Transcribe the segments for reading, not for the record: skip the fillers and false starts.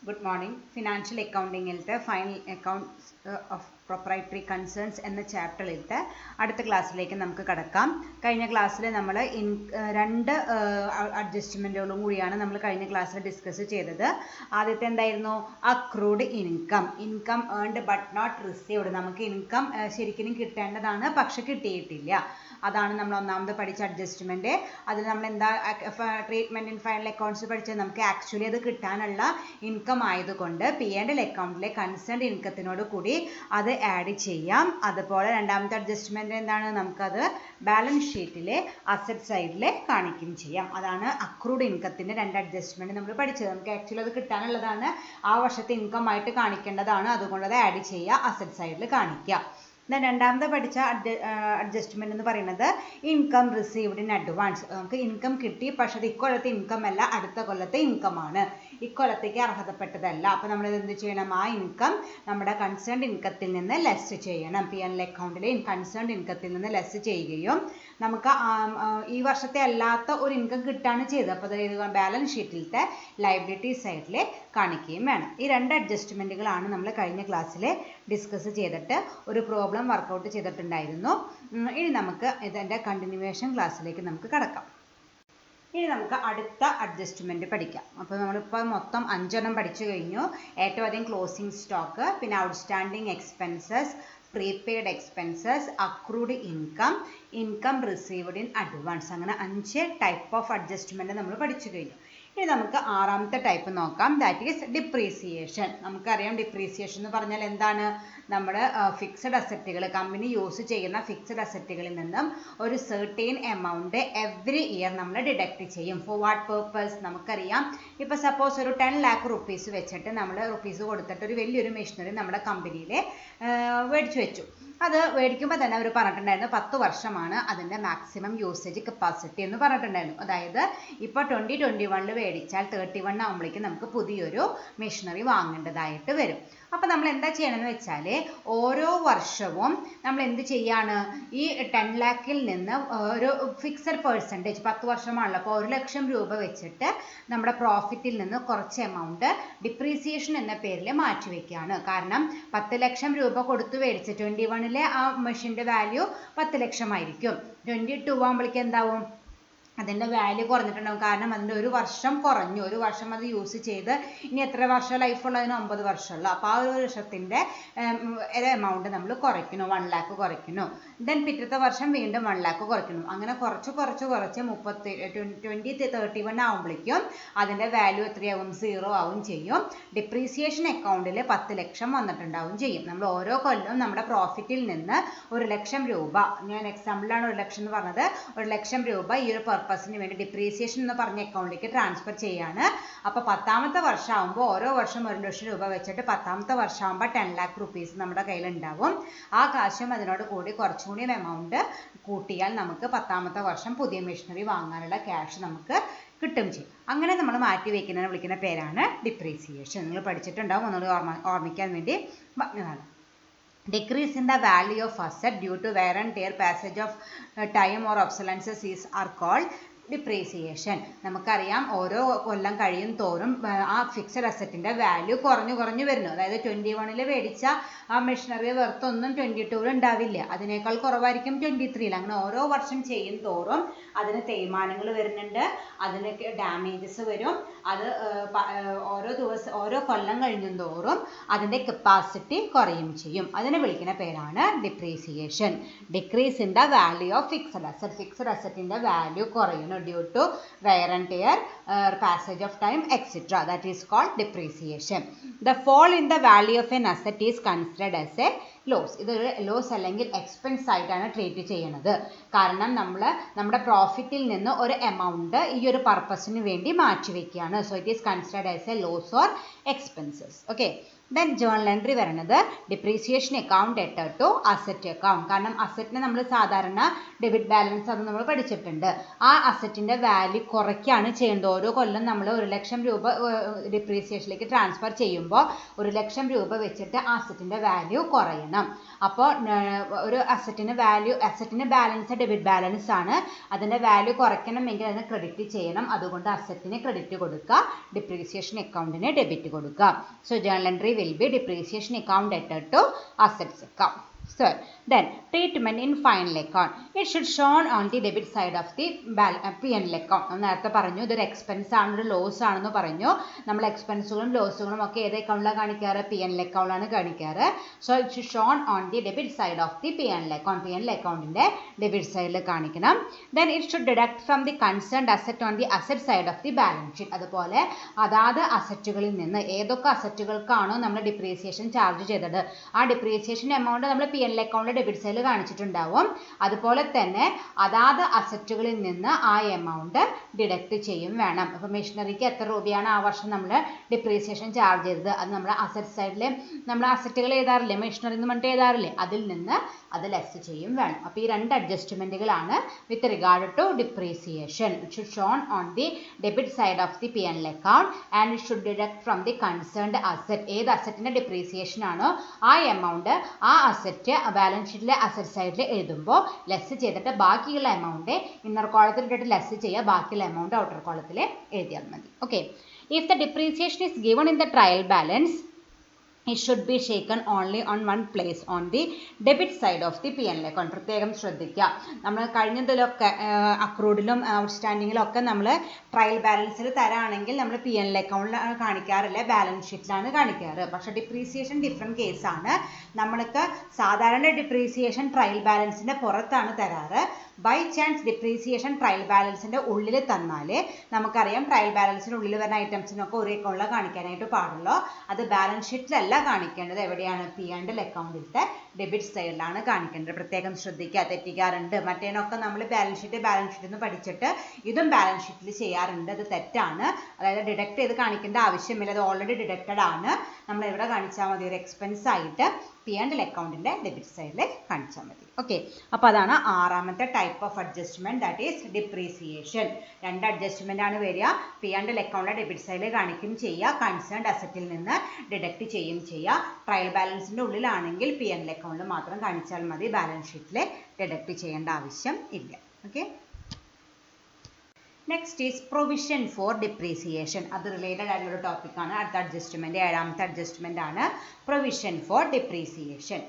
Good morning. Financial അക്കൗണ്ടിങ്ങിലത്തെ final accounts of proprietary concerns എന്ന ചാപ്റ്ററിലത്തെ അടുത്ത ക്ലാസ്സിലേക്ക് നമുക്ക് കടക്കാം. കഴിഞ്ഞ ക്ലാസ്സിൽ നമ്മൾ രണ്ട് അഡ്ജസ്റ്റ്മെൻറ്റുകളും കൂടിയാണ് നമ്മൾ കഴിഞ്ഞ ക്ലാസ്സിൽ ഡിസ്കസ് ചെയ്തത്. ആദ്യത്തെ എന്തായിരുന്നു? Accrued income, income earned but not received. നമുക്ക് ഇൻകം ശരിക്കും കിട്ടേണ്ടതാണ്, പക്ഷെ കിട്ടിയിട്ടില്ല. അതാണ് നമ്മൾ ഒന്നാമത് പഠിച്ച അഡ്ജസ്റ്റ്മെൻറ്റ്. അതിൽ നമ്മൾ എന്താ ട്രീറ്റ്മെൻറ്റ് ഇൻ ഫൈനൽ അക്കൗണ്ട്സ് പഠിച്ചത്? നമുക്ക് ആക്ച്വലി അത് കിട്ടാനുള്ള ഇൻകം ആയതുകൊണ്ട് P&L അക്കൗണ്ടിലെ കൺസേൺഡ് ഇൻകത്തിനോട് കൂടി അത് ആഡ് ചെയ്യാം. അതുപോലെ രണ്ടാമത്തെ അഡ്ജസ്റ്റ്മെൻറ്റ് എന്താണ്? നമുക്കത് ബാലൻസ് ഷീറ്റിലെ അസറ്റ് സൈഡിൽ കാണിക്കുകയും ചെയ്യാം. അതാണ് അക്രൂഡ് ഇൻകത്തിൻ്റെ രണ്ട് അഡ്ജസ്റ്റ്മെൻറ്റ് നമ്മൾ പഠിച്ചത്. നമുക്ക് ആക്ച്വലി അത് കിട്ടാനുള്ളതാണ്, ആ വർഷത്തെ ഇൻകം ആയിട്ട് കാണിക്കേണ്ടതാണ്, അതുകൊണ്ട് അത് ആഡ് ചെയ്യുക, അസറ്റ് സൈഡിൽ കാണിക്കുക. രണ്ടാമത്തെ പഠിച്ച അഡ്ജസ്റ്റ്മെന്റ് എന്ന് പറയുന്നത് ഇൻകം റിസീവ്ഡ് ഇൻ അഡ്വാൻസ്. നമുക്ക് ഇൻകം കിട്ടി, പക്ഷെ അത് ഇക്കൊല്ലത്തെ ഇൻകം അല്ല, അടുത്ത കൊല്ലത്തെ ഇൻകം ആണ്, ഇക്കൊല്ലത്തേക്ക് അർഹതപ്പെട്ടതല്ല. അപ്പോൾ നമ്മൾ എന്ത് ചെയ്യണം? ആ ഇൻകം നമ്മുടെ കൺസേൺഡ് ഇൻകത്തിൽ നിന്ന് ലെസ് ചെയ്യണം. P&L അക്കൗണ്ടിലെ കൺസേൺഡ് ഇൻകത്തിൽ നിന്ന് ലെസ് ചെയ്യുകയും നമുക്ക് ഈ വർഷത്തെ അല്ലാത്ത ഒരു ഇൻകം കിട്ടാണ് ചെയ്തത്. അപ്പോൾ അത് ബാലൻസ് ഷീറ്റിലത്തെ ലയബിലിറ്റി സൈഡിൽ കാണിക്കുകയും വേണം. ഈ രണ്ട് അഡ്ജസ്റ്റ്മെൻറ്റുകളാണ് നമ്മൾ കഴിഞ്ഞ ക്ലാസ്സിൽ ഡിസ്കസ് ചെയ്തിട്ട് ഒരു പ്രോബ്ലം വർക്കൗട്ട് ചെയ്തിട്ടുണ്ടായിരുന്നു. ഇനി നമുക്ക് ഇതിൻ്റെ കണ്ടിന്യൂവേഷൻ ക്ലാസ്സിലേക്ക് നമുക്ക് കടക്കാം. ഇനി നമുക്ക് അടുത്ത അഡ്ജസ്റ്റ്മെൻറ്റ് പഠിക്കാം. അപ്പോൾ നമ്മളിപ്പോൾ മൊത്തം 5 പഠിച്ചു കഴിഞ്ഞു. ഏറ്റവും ആദ്യം ക്ലോസിംഗ് സ്റ്റോക്ക്, പിന്നെ outstanding expenses, prepaid expenses, accrued income, income received in advance. അങ്ങനെ 5 ടൈപ്പ് ഓഫ് അഡ്ജസ്റ്റ്മെൻറ്റ് നമ്മൾ പഠിച്ചു കഴിഞ്ഞു. ഇനി നമുക്ക് ആറാമത്തെ ടൈപ്പ് നോക്കാം. That is depreciation. നമുക്കറിയാം ഡിപ്രീസിയേഷൻ എന്ന് പറഞ്ഞാൽ എന്താണ്? നമ്മുടെ ഫിക്സഡ് അസറ്റുകൾ, കമ്പനി യൂസ് ചെയ്യുന്ന ഫിക്സഡ് അസറ്റുകളിൽ നിന്നും ഒരു സെർട്ടൈൻ എമൗണ്ട് എവറി ഇയർ നമ്മൾ ഡിഡക്റ്റ് ചെയ്യും. For what purpose? നമുക്കറിയാം, ഇപ്പോൾ സപ്പോസ് ഒരു 10 lakh rupees വെച്ചിട്ട് നമ്മൾ റുപ്പീസ് കൊടുത്തിട്ട് ഒരു വലിയൊരു മെഷീനറി നമ്മുടെ കമ്പനിയിൽ മേടിച്ചു വെച്ചു. അത് മേടിക്കുമ്പോൾ തന്നെ അവർ പറഞ്ഞിട്ടുണ്ടായിരുന്നു 10 വർഷമാണ് അതിൻ്റെ മാക്സിമം യൂസേജ് കപ്പാസിറ്റി എന്ന് പറഞ്ഞിട്ടുണ്ടായിരുന്നു. അതായത് ഇപ്പോൾ 2021 മേടിച്ചാൽ 31 ആകുമ്പോഴേക്കും നമുക്ക് പുതിയൊരു മെഷീനറി വാങ്ങേണ്ടതായിട്ട് വരും. അപ്പോൾ നമ്മൾ എന്താ ചെയ്യണമെന്ന് വെച്ചാൽ ഓരോ വർഷവും നമ്മൾ എന്ത് ചെയ്യാണ്? ഈ 10 lakhൽ നിന്ന് ഒരു ഫിക്സഡ് പെർസെൻറ്റേജ്, 10 വർഷമാണല്ലോ, അപ്പോൾ 1 ലക്ഷം രൂപ വെച്ചിട്ട് നമ്മുടെ പ്രോഫിറ്റിൽ നിന്ന് കുറച്ച് എമൗണ്ട് ഡിപ്രീസിയേഷൻ എന്ന പേരിൽ മാറ്റിവെക്കുകയാണ്. കാരണം 10 ലക്ഷം രൂപ കൊടുത്ത് മേടിച്ച് 21-ലെ ആ മെഷീൻ്റെ വാല്യൂ 10 ലക്ഷമായിരിക്കും. 22 ആകുമ്പോഴേക്കും എന്താവും? അതിൻ്റെ വാല്യൂ കുറഞ്ഞിട്ടുണ്ടാകും. കാരണം അതിൻ്റെ ഒരു വർഷം കുറഞ്ഞു, ഒരു വർഷം അത് യൂസ് ചെയ്ത് ഇനി എത്ര വർഷം ലൈഫുള്ളതിന് 9 വർഷമുള്ള. അപ്പോൾ ആ ഒരു വർഷത്തിൻ്റെ എമൗണ്ട് നമ്മൾ കുറയ്ക്കുന്നു, 1 lakh കുറയ്ക്കുന്നു. ദെൻ പിറ്റത്തെ വർഷം വീണ്ടും 1 lakh കുറയ്ക്കുന്നു. അങ്ങനെ കുറച്ച് 2031 ആകുമ്പോഴേക്കും അതിൻ്റെ വാല്യൂ എത്രയാവും? 0 ആവും ചെയ്യും. ഡിപ്രീസിയേഷൻ അക്കൗണ്ടിൽ 10 ലക്ഷം വന്നിട്ടുണ്ടാവും ചെയ്യും. നമ്മൾ ഓരോ കൊല്ലവും നമ്മുടെ പ്രോഫിറ്റിൽ നിന്ന് 1 ലക്ഷം രൂപ, ഞാൻ എക്സാമ്പിളാണ് 1 ലക്ഷം എന്ന് പറഞ്ഞത്, 1 ലക്ഷം രൂപ ഈ ഒരു പർപ്പസിന് വേണ്ടി ഡിപ്രീസിയേഷൻ എന്ന് പറഞ്ഞ അക്കൗണ്ടിലേക്ക് ട്രാൻസ്ഫർ ചെയ്യാണ്. അപ്പോൾ 10ാമത്തെ വർഷം ആകുമ്പോൾ ഓരോ വർഷം 1 ലക്ഷം രൂപ വെച്ചിട്ട് 10ാമത്തെ വർഷം ആകുമ്പോൾ 10 lakh rupees നമ്മുടെ കയ്യിൽ ഉണ്ടാവും. ആ കാശും അതിനോട് കൂടി കുറച്ചും കൂടി എമൗണ്ട് കൂട്ടിയാൽ നമുക്ക് 10ാമത്തെ വർഷം പുതിയ മെഷീനറി വാങ്ങാനുള്ള ക്യാഷ് നമുക്ക് കിട്ടും ചെയ്യും. അങ്ങനെ നമ്മൾ മാറ്റി വയ്ക്കുന്നതിനെ വിളിക്കുന്ന പേരാണ് ഡിപ്രീസിയേഷൻ. നിങ്ങൾ പഠിച്ചിട്ടുണ്ടാവും, ഒന്നുകൂടി ഓർമ്മിക്കാൻ വേണ്ടി പറഞ്ഞതാണ്. Decrease in the value of asset due to wear and tear, passage of time or obsolescence are called depreciation. നമുക്കറിയാം ഓരോ കൊല്ലം കഴിയും തോറും ആ ഫിക്സഡ് അസറ്റിൻ്റെ വാല്യൂ കുറഞ്ഞു വരുന്നു. അതായത് 21-ൽ മേടിച്ച ആ മെഷീനറി വെർത്തൊന്നും 22-ൽ ഉണ്ടാവില്ല, അതിനേക്കാൾ കുറവായിരിക്കും 23-ൽ. അങ്ങനെ ഓരോ വർഷം ചെയ്യും തോറും അതിന് തേയ്മാനങ്ങൾ വരുന്നുണ്ട്, അതിന് ഡാമേജസ് വരും. അത് ഓരോ കൊല്ലം കഴിയും തോറും അതിൻ്റെ കപ്പാസിറ്റി കുറയും ചെയ്യും. അതിനെ വിളിക്കുന്ന പേരാണ് depreciation. Decrease in the value of fixed asset. Fixed അസറ്റിൻ്റെ വാല്യൂ കുറയുന്നു due to wear and tear, passage of time, etc. That is called depreciation. The fall in the value of an asset is considered as a loss. ഇതൊരു loss അല്ലെങ്കിൽ expense ആയിട്ടാണ് treat ചെയ്യുന്നത്. കാരണം നമ്മുടെ പ്രോഫിറ്റിൽ നിന്ന് ഒരു എമൗണ്ട് ഈ ഒരു പർപ്പസിന് വേണ്ടി മാറ്റിവെക്കുകയാണ്. So it is considered as a loss or expenses. Okay. Then journal entry വരുന്നത് depreciation account debtor to asset account. കാരണം അസറ്റിനെ നമ്മൾ സാധാരണ ഡെബിറ്റ് ബാലൻസ് അത് നമ്മൾ പഠിച്ചിട്ടുണ്ട്. ആ അസറ്റിൻ്റെ വാല്യൂ കുറയ്ക്കുകയാണ് ചെയ്യേണ്ടത്. ഓരോ കൊല്ലം നമ്മൾ 1 ലക്ഷം രൂപ ഡിപ്രീസിയേഷനിലേക്ക് ട്രാൻസ്ഫർ ചെയ്യുമ്പോൾ 1 ലക്ഷം രൂപ വെച്ചിട്ട് ആ അസറ്റിൻ്റെ വാല്യൂ കുറയണം. വേണം. അപ്പോൾ ഒരു അസറ്റിന് ബാലൻസ് ഡെബിറ്റ് ബാലൻസ് ആണ്. അതിൻ്റെ വാല്യൂ കുറയ്ക്കണമെങ്കിൽ അതിന് ക്രെഡിറ്റ് ചെയ്യണം. അതുകൊണ്ട് അസറ്റിന് ക്രെഡിറ്റ് കൊടുക്കുക, ഡിപ്രീസിയേഷൻ അക്കൗണ്ടിന് ഡെബിറ്റ് കൊടുക്കുക. So journal entry will be depreciation account ഡെറ്റഡ് to assets account. So then treatment in final account, it should shown on the debit side of the P&L account. നേരത്തെ പറഞ്ഞു ഇതൊരു എക്സ്പെൻസ് ആണ്, ഒരു loss ആണെന്ന് പറഞ്ഞു. നമ്മൾ എക്സ്പെൻസുകളും ലോസുകളും ഒക്കെ ഏത് അക്കൗണ്ടിലാണ് കാണിക്കാറ്? P&L അക്കൗണ്ടിലാണ് കാണിക്കാറ്. So it should shown on the debit side of the P&L account. P&L അക്കൗണ്ടിന്റെ ഡെബിറ്റ് സൈഡിൽ കാണിക്കണം. then it should deduct from the concerned asset on the asset side of the balance sheet. അതുപോലെ അതാത് അസറ്റുകളിൽ നിന്ന് ഏതൊക്കെ അസറ്റുകൾക്കാണോ നമ്മൾ ഡിപ്രീസിയേഷൻ ചാർജ് ചെയ്തത് ആ ഡിപ്രീസിയേഷൻ എമൗണ്ട് നമ്മൾ P&L അക്കൗണ്ടിൽ ഡെബിറ്റ് സൈഡിൽ കാണിച്ചിട്ടുണ്ടാവും. അതുപോലെ തന്നെ അതാത് അസറ്റുകളിൽ നിന്ന് ആ എമൗണ്ട് ഡിഡക്റ്റ് ചെയ്യും വേണം. അപ്പോൾ മെഷീനറിക്ക് എത്ര രൂപയാണ് ആ വർഷം നമ്മൾ ഡിപ്രീസിയേഷൻ ചാർജ് ചെയ്തത് അത് നമ്മൾ അസറ്റ് സൈഡിൽ നമ്മൾ അസറ്റുകൾ എഴുതാറില്ലേ, മെഷീനറി എന്ന് പറഞ്ഞിട്ട് എഴുതാറില്ലേ, അതിൽ നിന്ന് അത് ലെസ് ചെയ്യും വേണം. അപ്പോൾ ഈ രണ്ട് അഡ്ജസ്റ്റ്മെൻറ്റുകളാണ് with regard to depreciation. It should shown on the debit side of the P&L account and it should deduct from the concerned asset. ഏത് അസറ്റിൻ്റെ ഡിപ്രീസിയേഷൻ ആണോ ആ എമൗണ്ട് ആ അസറ്റ് ബാലൻസ് ഷീറ്റിലെ അസറ്റ് സൈഡിൽ എഴുതുമ്പോൾ ലെസ് ചെയ്തിട്ട് ബാക്കിയുള്ള എമൗണ്ട് ഇന്നർ കോളത്തിൽ ഇട്ടിട്ട് ലെസ് ചെയ്യുക, ബാക്കിയുള്ള എമൗണ്ട് ഔട്ടർ കോളത്തിൽ എഴുതിയാൽ മതി. Okay. If the depreciation is given in the trial balance it should be shaken only on one place on the debit side of the P&L account. പ്രത്യേകം ശ്രദ്ധിക്കുക. നമ്മൾ കഴിഞ്ഞതിലൊക്കെ അക്രൂഡിലും ഔട്ട്സ്റ്റാൻഡിങ്ങിലും ഒക്കെ നമ്മൾ ട്രയൽ ബാലൻസിൽ തരാണെങ്കിൽ നമ്മൾ P&L അക്കൗണ്ടിലാണ് കാണിക്കാറില്ല, ബാലൻസ് ഷീറ്റിലാണ് കാണിക്കാറ്. പക്ഷേ ഡിപ്രീസിയേഷൻ ഡിഫറെൻറ്റ് കേസാണ്. നമ്മൾക്ക് സാധാരണ ഡിപ്രീസിയേഷൻ ട്രയൽ ബാലൻസിൻ്റെ പുറത്താണ് തരാറ്. ബൈ ചാൻസ് ഡിപ്രീസിയേഷൻ ട്രയൽ ബാലൻസിൻ്റെ ഉള്ളിൽ തന്നാൽ നമുക്കറിയാം ട്രയൽ ബാലൻസിൻ്റെ ഉള്ളിൽ വരുന്ന ഐറ്റംസിനൊക്കെ ഒരേ അക്കൗണ്ടിൽ കാണിക്കാനായിട്ട് പാടുള്ളൂ. അത് ബാലൻസ് ഷീറ്റിലല്ല കാണിക്കേണ്ടത്. എവിടെയാണ്? P&L അക്കൗണ്ടിലത്തെ ഡെബിറ്റ് സൈഡിലാണ് കാണിക്കേണ്ടത്. പ്രത്യേകം ശ്രദ്ധിക്കുക, തെറ്റിക്കാറുണ്ട്. മറ്റേനൊക്കെ നമ്മൾ ബാലൻസ് ഷീറ്റ് എന്ന് പഠിച്ചിട്ട് ഇതും ബാലൻസ് ഷീറ്റിൽ ചെയ്യാറുണ്ട്. അത് തെറ്റാണ്. അതായത് ഡിഡക്റ്റ് ചെയ്ത് കാണിക്കേണ്ട ആവശ്യമില്ല, അത് ഓൾറെഡി ഡിഡക്റ്റഡ് ആണ്. നമ്മൾ എവിടെ കാണിച്ചാൽ മതി? ഒരു എക്സ്പെൻസ് ആയിട്ട് P&L അക്കൗണ്ടിൻ്റെ ഡെബിറ്റ് സൈഡിൽ കാണിച്ചാൽ മതി. ഓക്കെ. അപ്പോൾ അതാണ് ആറാമത്തെ type of adjustment, that is depreciation. രണ്ട് അഡ്ജസ്റ്റ്മെൻ്റ് ആണ് വരിക. P&L അക്കൗണ്ടിലെ ഡെബിറ്റ് സൈഡിൽ കാണിക്കും ചെയ്യുക, കൺസേൺഡ് അസറ്റിൽ നിന്ന് ഡിഡക്റ്റ് ചെയ്യും ചെയ്യുക. ട്രയൽ ബാലൻസിൻ്റെ ഉള്ളിലാണെങ്കിൽ P&L അക്കൗണ്ടിൽ മാത്രം കാണിച്ചാൽ മതി, ബാലൻസ് ഷീറ്റിൽ ഡിഡക്റ്റ് ചെയ്യേണ്ട ആവശ്യം ഇല്ല. Okay. Next is provision for depreciation. അത് റിലേറ്റഡ് ആയിട്ടുള്ള ടോപ്പിക്കാണ്. അടുത്ത അഡ്ജസ്റ്റ്മെൻറ്റ് ഏഴാമത്തെ അഡ്ജസ്റ്റ്മെൻ്റ് ആണ് provision for depreciation.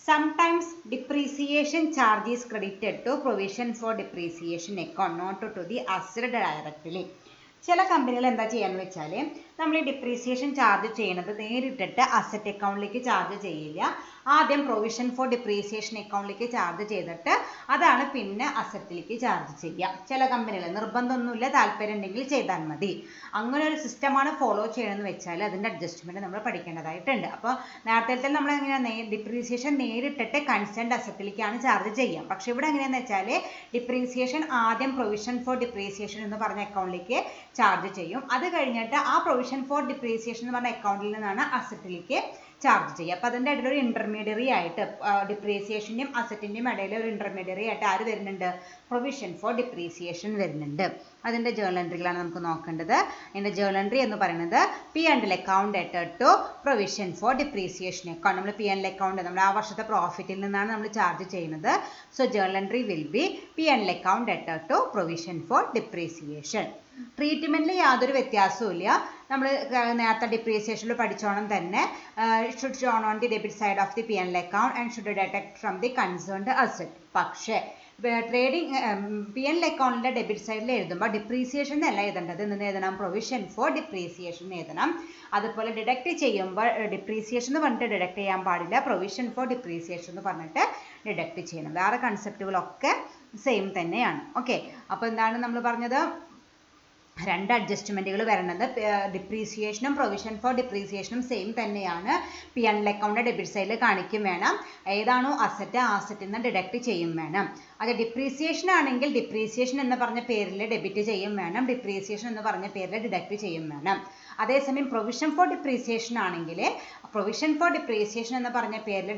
Sometimes depreciation charge is credited to provision for depreciation account, not to the asset directly. ചില കമ്പനികൾ എന്താ ചെയ്യാന്ന് വെച്ചാൽ നമ്മൾ ഈ ഡിപ്രീസിയേഷൻ ചാർജ് ചെയ്യുന്നത് നേരിട്ടിട്ട് അസറ്റ് അക്കൗണ്ടിലേക്ക് ചാർജ് ചെയ്യില്ല. ആദ്യം പ്രൊവിഷൻ ഫോർ ഡിപ്രീസിയേഷൻ അക്കൗണ്ടിലേക്ക് ചാർജ് ചെയ്തിട്ട് അതാണ് പിന്നെ അസറ്റിലേക്ക് ചാർജ് ചെയ്യുക. ചില കമ്പനികൾ നിർബന്ധമൊന്നുമില്ല, താല്പര്യം ഉണ്ടെങ്കിൽ ചെയ്താൽ മതി. അങ്ങനെ ഒരു സിസ്റ്റമാണ് ഫോളോ ചെയ്യണമെന്ന് വെച്ചാൽ അതിൻ്റെ അഡ്ജസ്റ്റ്മെൻറ്റ് നമ്മൾ പഠിക്കേണ്ടതായിട്ടുണ്ട്. അപ്പോൾ നേരത്തെ നമ്മൾ എങ്ങനെയാണ് ഡിപ്രീസിയേഷൻ നേരിട്ടിട്ട് കൺസേൺഡ് അസറ്റിലേക്കാണ് ചാർജ് ചെയ്യുക. പക്ഷേ ഇവിടെ എങ്ങനെയാണെന്ന് വെച്ചാൽ ഡിപ്രീസിയേഷൻ ആദ്യം പ്രൊവിഷൻ ഫോർ ഡിപ്രീസിയേഷൻ എന്ന് പറഞ്ഞ അക്കൗണ്ടിലേക്ക് ചാർജ് ചെയ്യും. അത് കഴിഞ്ഞിട്ട് ആ പ്രൊവിഷൻ ഫോർ ഡിപ്രീസിയേഷൻ എന്ന് പറഞ്ഞ അക്കൗണ്ടിൽ നിന്നാണ് അസറ്റിലേക്ക് ചാർജ് ചെയ്യുക. അപ്പോൾ അതിൻ്റെ ഇടയിൽ ഒരു ഇൻ്റർമീഡിയറി ആയിട്ട് ഡിപ്രീസിയേഷൻ്റെയും അസറ്റിൻ്റെയും ഇടയിൽ ഒരു ഇൻ്റർമീഡിയറി ആയിട്ട് ആര് വരുന്നുണ്ട്? പ്രൊവിഷൻ ഫോർ ഡിപ്രീസിയേഷൻ വരുന്നുണ്ട്. അതിൻ്റെ ജേണൽ എൻട്രികളാണ് നമുക്ക് നോക്കേണ്ടത്. അതിൻ്റെ ജേണൽ എൻട്രി എന്ന് പറയുന്നത് P&L അക്കൗണ്ട് ഡെറ്റഡ് to provision for depreciation account. നമ്മൾ P&L അക്കൗണ്ട് നമ്മൾ ആ വർഷത്തെ പ്രോഫിറ്റിൽ നിന്നാണ് നമ്മൾ ചാർജ് ചെയ്യുന്നത്. So journal entry will be P&L account ഡെറ്റഡ് ടു പ്രൊവിഷൻ ഫോർ ഡിപ്രീസിയേഷൻ. ട്രീറ്റ്മെൻറ്റിൽ യാതൊരു വ്യത്യാസവും ഇല്ല. നമ്മൾ നേരത്തെ ഡിപ്രീസിയേഷനിൽ പഠിച്ചോണം തന്നെ should shown on the debit side of the P&L account and should deduct from the concerned asset. പക്ഷേ ട്രേഡിംഗ് P&L അക്കൗണ്ടിൻ്റെ ഡെബിറ്റ് സൈഡിൽ എഴുതുമ്പോൾ ഡിപ്രീസിയേഷൻ അല്ല എഴുതേണ്ടത്. നിന്ന് എഴുതണം പ്രൊവിഷൻ ഫോർ ഡിപ്രീസിയേഷൻ എഴുതണം. അതുപോലെ ഡിഡക്റ്റ് ചെയ്യുമ്പോൾ ഡിപ്രീസിയേഷൻ എന്ന് പറഞ്ഞിട്ട് ഡിഡക്റ്റ് ചെയ്യാൻ പാടില്ല, പ്രൊവിഷൻ ഫോർ ഡിപ്രീസിയേഷൻ എന്ന് പറഞ്ഞിട്ട് ഡിഡക്റ്റ് ചെയ്യണം. വേറെ കൺസെപ്റ്റുകളൊക്കെ സെയിം തന്നെയാണ്. ഓക്കെ. അപ്പോൾ എന്താണ് നമ്മൾ പറഞ്ഞത്? രണ്ട് അഡ്ജസ്റ്റ്മെൻറ്റുകൾ വരുന്നത് ഡിപ്രീസിയേഷനും പ്രൊവിഷൻ ഫോർ ഡിപ്രീസിയേഷനും സെയിം തന്നെയാണ്. P&L അക്കൗണ്ട് ഡെബിറ്റ് സൈഡിൽ കാണിക്കും വേണം. ഏതാണോ അസറ്റ് ആ അസറ്റിൽ നിന്ന് ഡിഡക്റ്റ് ചെയ്യും വേണം. അത് ഡിപ്രീസിയേഷൻ ആണെങ്കിൽ ഡിപ്രീസിയേഷൻ എന്ന് പറഞ്ഞ പേരിൽ ഡെബിറ്റ് ചെയ്യും വേണം, ഡിപ്രീസിയേഷൻ എന്ന് പറഞ്ഞ പേരിൽ ഡിഡക്റ്റ് ചെയ്യും വേണം. അതേസമയം പ്രൊവിഷൻ ഫോർ ഡിപ്രീസിയേഷൻ ആണെങ്കിൽ പ്രൊവിഷൻ ഫോർ ഡിപ്രീസിയേഷൻ എന്ന് പറഞ്ഞ പേരിൽ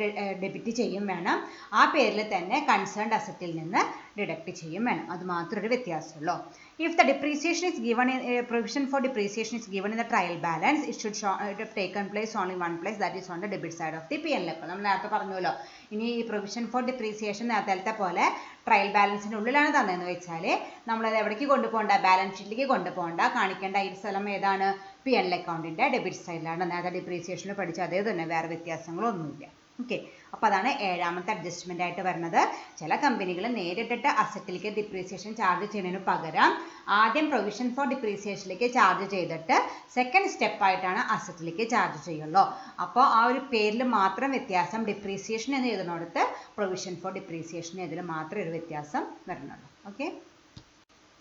ഡെബിറ്റ് ചെയ്യും വേണം, ആ പേരിൽ തന്നെ കൺസേൺഡ് അസറ്റിൽ നിന്ന് ഡിഡക്റ്റ് ചെയ്യും വേണം. അത് മാത്രമേ ഒരു വ്യത്യാസമുള്ളൂ. If the depreciation is given in provision for depreciation is given in the trial balance, it should have taken place only one place, that is on the debit side of the P&L account. നമ്മൾ നേരത്തെ പറഞ്ഞല്ലോ ഇനി ഈ provision for depreciation നേരത്തെ പോലെ trial ബാലൻസിൻ്റെ ഉള്ളിലാണ് തന്നതെന്ന് വെച്ചാൽ നമ്മളത് എവിടേക്ക് കൊണ്ടുപോകണ്ട, ബാലൻസ് ഷീറ്റിലേക്ക് കൊണ്ടുപോകണ്ട, കാണിക്കേണ്ട ഈ സ്ഥലം ഏതാണ്, P&L അക്കൗണ്ടിൻ്റെ ഡെബിറ്റ് സൈഡിലാണ്. നേരത്തെ ഡിപ്രീസിയേഷനിൽ പഠിച്ച അതേ തന്നെ, വേറെ വ്യത്യാസങ്ങളൊന്നുമില്ല. ഓക്കെ, അപ്പോൾ അതാണ് ഏഴാമത്തെ അഡ്ജസ്റ്റ്മെൻ്റ് ആയിട്ട് വരുന്നത്. ചില കമ്പനികൾ നേരിട്ടിട്ട് അസറ്റിലേക്ക് ഡിപ്രീസിയേഷൻ ചാർജ് ചെയ്യുന്നതിന് പകരം ആദ്യം പ്രൊവിഷൻ ഫോർ ഡിപ്രീസിയേഷനിലേക്ക് ചാർജ് ചെയ്തിട്ട് സെക്കൻഡ് സ്റ്റെപ്പായിട്ടാണ് അസറ്റിലേക്ക് ചാർജ് ചെയ്യുള്ളൂ. അപ്പോൾ ആ ഒരു പേരിൽ മാത്രം വ്യത്യാസം, ഡിപ്രീസിയേഷൻ എന്ന് എഴുതുന്നിടത്ത് പ്രൊവിഷൻ ഫോർ ഡിപ്രീസിയേഷൻ ഇതിൽ മാത്രമേ ഒരു വ്യത്യാസം വരുന്നുള്ളൂ. ഓക്കെ,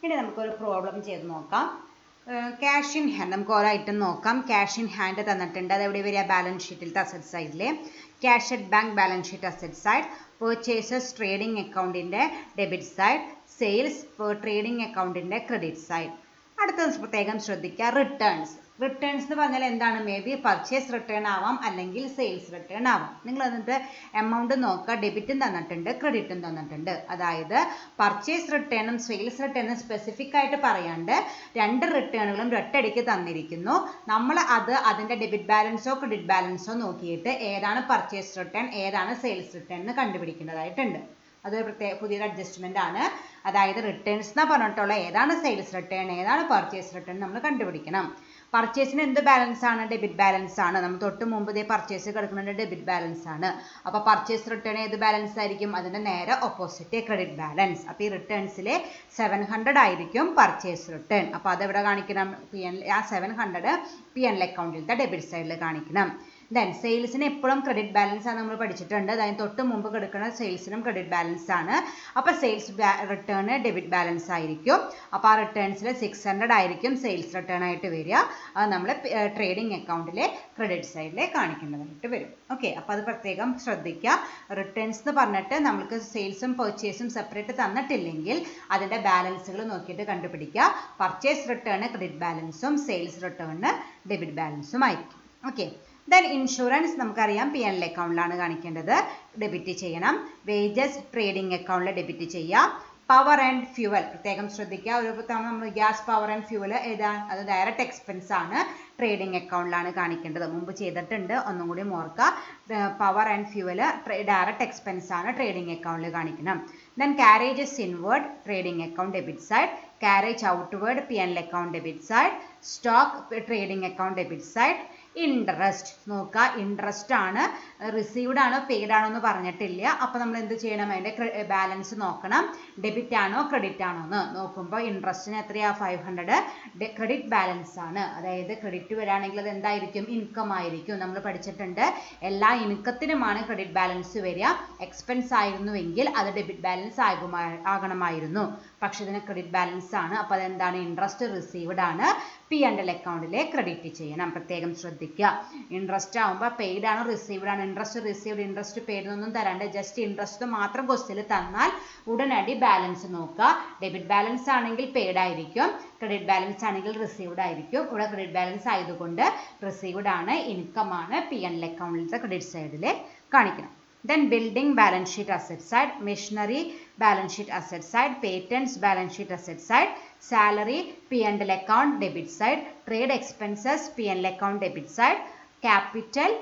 ഇനി നമുക്കൊരു പ്രോബ്ലം ചെയ്ത് നോക്കാം. ക്യാഷ് ഇൻ ഹാൻഡ്, നമുക്ക് ഓരോ ഐറ്റം നോക്കാം. ക്യാഷ് ഇൻ ഹാൻഡ് തന്നിട്ടുണ്ട്, അതെവിടെ വരിക, ബാലൻസ് ഷീറ്റിലത്തെ അസറ്റ് സൈഡിൽ. Cash at bank balance sheet asset side. Purchases trading അക്കൗണ്ടിൻ്റെ ഡെബിറ്റ് സൈഡ്. സെയിൽസ് ട്രേഡിംഗ് അക്കൗണ്ടിൻ്റെ ക്രെഡിറ്റ് സൈഡ്. അടുത്തത് പ്രത്യേകം ശ്രദ്ധിക്കുക, റിട്ടേൺസ്. റിട്ടേൺസ് എന്ന് പറഞ്ഞാൽ എന്താണ്, മേ ബി പർച്ചേസ് റിട്ടേൺ ആവാം, അല്ലെങ്കിൽ സെയിൽസ് റിട്ടേൺ ആവാം. നിങ്ങൾ എന്നിട്ട് എമൗണ്ട് നോക്കുക, ഡെബിറ്റും തന്നിട്ടുണ്ട് ക്രെഡിറ്റും തന്നിട്ടുണ്ട്. അതായത് പർച്ചേസ് റിട്ടേണും സെയിൽസ് റിട്ടേണും സ്പെസിഫിക് ആയിട്ട് പറയാണ്ട് രണ്ട് റിട്ടേണുകളും ഒറ്റയടിക്ക് തന്നിരിക്കുന്നു. നമ്മൾ അതിൻ്റെ ഡെബിറ്റ് ബാലൻസോ ക്രെഡിറ്റ് ബാലൻസോ നോക്കിയിട്ട് ഏതാണ് പർച്ചേസ് റിട്ടേൺ ഏതാണ് സെയിൽസ് റിട്ടേൺ എന്ന് കണ്ടുപിടിക്കേണ്ടതായിട്ടുണ്ട്. അതൊരു പുതിയൊരു അഡ്ജസ്റ്റ്മെൻ്റ് ആണ്. അതായത് റിട്ടേൺസ് എന്ന് പറഞ്ഞിട്ടുള്ള ഏതാണ് സെയിൽസ് റിട്ടേൺ ഏതാണ് പർച്ചേസ് റിട്ടേൺ നമ്മൾ കണ്ടുപിടിക്കണം. പർച്ചേസിന് എന്ത് ബാലൻസ് ആണ്, ഡെബിറ്റ് ബാലൻസ് ആണ്. നമ്മൾ തൊട്ട് മുമ്പ് ഇതേ പർച്ചേസ് കിടക്കുന്നത് ഡെബിറ്റ് ബാലൻസ് ആണ്. അപ്പോൾ പർച്ചേസ് റിട്ടേൺ ഏത് ബാലൻസ് ആയിരിക്കും, അതിൻ്റെ നേരെ ഓപ്പോസിറ്റ് ക്രെഡിറ്റ് ബാലൻസ്. അപ്പോൾ ഈ റിട്ടേൺസിലെ 700 ആയിരിക്കും പർച്ചേസ് റിട്ടേൺ. അപ്പോൾ അതെവിടെ കാണിക്കണം, ആ 700 P&L അക്കൗണ്ടിലത്തെ ഡെബിറ്റ് സൈഡിൽ കാണിക്കണം. ദെൻ സെയിൽസിന് എപ്പോഴും ക്രെഡിറ്റ് ബാലൻസ് ആണ് നമ്മൾ പഠിച്ചിട്ടുണ്ട്. അതിന് തൊട്ട് മുമ്പ് കിടക്കുന്ന സെയിൽസിനും ക്രെഡിറ്റ് ബാലൻസ് ആണ്. അപ്പോൾ സെയിൽസ് റിട്ടേൺ ഡെബിറ്റ് ബാലൻസ് ആയിരിക്കും. അപ്പോൾ ആ റിട്ടേൺസിൽ 600 ആയിരിക്കും സെയിൽസ് റിട്ടേൺ ആയിട്ട് വരിക. അത് നമ്മൾ ട്രേഡിംഗ് അക്കൗണ്ടിലെ ക്രെഡിറ്റ് സൈഡിൽ കാണിക്കേണ്ടതായിട്ട് വരും. ഓക്കെ, അപ്പോൾ അത് പ്രത്യേകം ശ്രദ്ധിക്കുക. റിട്ടേൺസ് എന്ന് പറഞ്ഞിട്ട് നമുക്ക് സെയിൽസും പർച്ചേസും സെപ്പറേറ്റ് തന്നിട്ടില്ലെങ്കിൽ അതിൻ്റെ ബാലൻസുകൾ നോക്കിയിട്ട് കണ്ടുപിടിക്കുക. പർച്ചേസ് റിട്ടേൺ ക്രെഡിറ്റ് ബാലൻസും സെയിൽസ് റിട്ടേൺ ഡെബിറ്റ് ബാലൻസും ആയിരിക്കും. ഓക്കെ, ദെൻ ഇൻഷുറൻസ് നമുക്കറിയാം P&L അക്കൗണ്ടിലാണ് കാണിക്കേണ്ടത്, ഡെബിറ്റ് ചെയ്യണം. വേജസ് ട്രേഡിംഗ് അക്കൗണ്ടിൽ ഡെബിറ്റ് ചെയ്യാം. പവർ ആൻഡ് ഫ്യൂവൽ പ്രത്യേകം ശ്രദ്ധിക്കുക. ഒരു തവണ നമ്മൾ ഗ്യാസ് പവർ ആൻഡ് ഫ്യൂവൽ ഏതാണ്, അത് ഡയറക്റ്റ് എക്സ്പെൻസ് ആണ്, ട്രേഡിംഗ് അക്കൗണ്ടിലാണ് കാണിക്കേണ്ടത്. മുമ്പ് ചെയ്തിട്ടുണ്ട്, ഒന്നും കൂടി ഓർക്കുക. Power and fuel direct expense ആണ്, ട്രേഡിംഗ് അക്കൗണ്ടിൽ കാണിക്കണം. Then carriages inward trading account debit side. Carriage outward P&L account debit side. Stock trading account debit side. Interest നോക്കുക, ഇൻട്രസ്റ്റ് ആണ്, റിസീവ്ഡ് ആണോ പെയ്ഡ് ആണോ എന്ന് പറഞ്ഞിട്ടില്ല. അപ്പോൾ നമ്മൾ എന്ത് ചെയ്യണം, അതിൻ്റെ ബാലൻസ് നോക്കണം, ഡെബിറ്റ് ആണോ ക്രെഡിറ്റ് ആണോ എന്ന് നോക്കുമ്പോൾ ഇൻട്രസ്റ്റിന് എത്രയാണ് 500, ക്രെഡിറ്റ് ബാലൻസ് ആണ്. അതായത് ക്രെഡിറ്റ് വരികയാണെങ്കിൽ അത് എന്തായിരിക്കും, ഇൻകം ആയിരിക്കും. നമ്മൾ പഠിച്ചിട്ടുണ്ട് എല്ലാ ഇൻകത്തിനുമാണ് ക്രെഡിറ്റ് ബാലൻസ് വരിക. എക്സ്പെൻസ് ആയിരുന്നുവെങ്കിൽ അത് ഡെബിറ്റ് ബാലൻസ് ആകണമായിരുന്നു. പക്ഷെ ഇതിന് ക്രെഡിറ്റ് ബാലൻസ് ആണ്. അപ്പോൾ അതെന്താണ്, ഇൻട്രസ്റ്റ് റിസീവ്ഡ് ആണ്, P&L അക്കൗണ്ടിലെ ക്രെഡിറ്റ് ചെയ്യണം. പ്രത്യേകം ശ്രദ്ധിക്കുക. ഇൻട്രസ്റ്റ് ആകുമ്പോൾ പെയ്ഡ് ആണോ റിസീവ്ഡ് ആണ്, ഇൻട്രസ്റ്റ് റിസീവ്ഡ് ഇൻട്രസ്റ്റ് പെയ്ഡ് ഒന്നും തരാണ്ട് ജസ്റ്റ് ഇൻട്രസ്റ്റ് മാത്രം ക്വസ്റ്റ്യനിൽ തന്നാൽ ഉടനടി ബാലൻസ് നോക്കുക. ഡെബിറ്റ് ബാലൻസ് ആണെങ്കിൽ പെയ്ഡ് ആയിരിക്കും, ക്രെഡിറ്റ് ബാലൻസ് ആണെങ്കിൽ റിസീവ്ഡ് ആയിരിക്കും. ഇവിടെ ക്രെഡിറ്റ് ബാലൻസ് ആയതുകൊണ്ട് റിസീവ്ഡ് ആണ്, ഇൻകം ആണ്, P&L അക്കൗണ്ടിലത്തെ ക്രെഡിറ്റ് സൈഡിൽ കാണിക്കണം. Then building balance sheet asset side, machinery balance sheet asset side, patents balance sheet asset side, salary P&L account debit side, trade expenses P&L account debit side, capital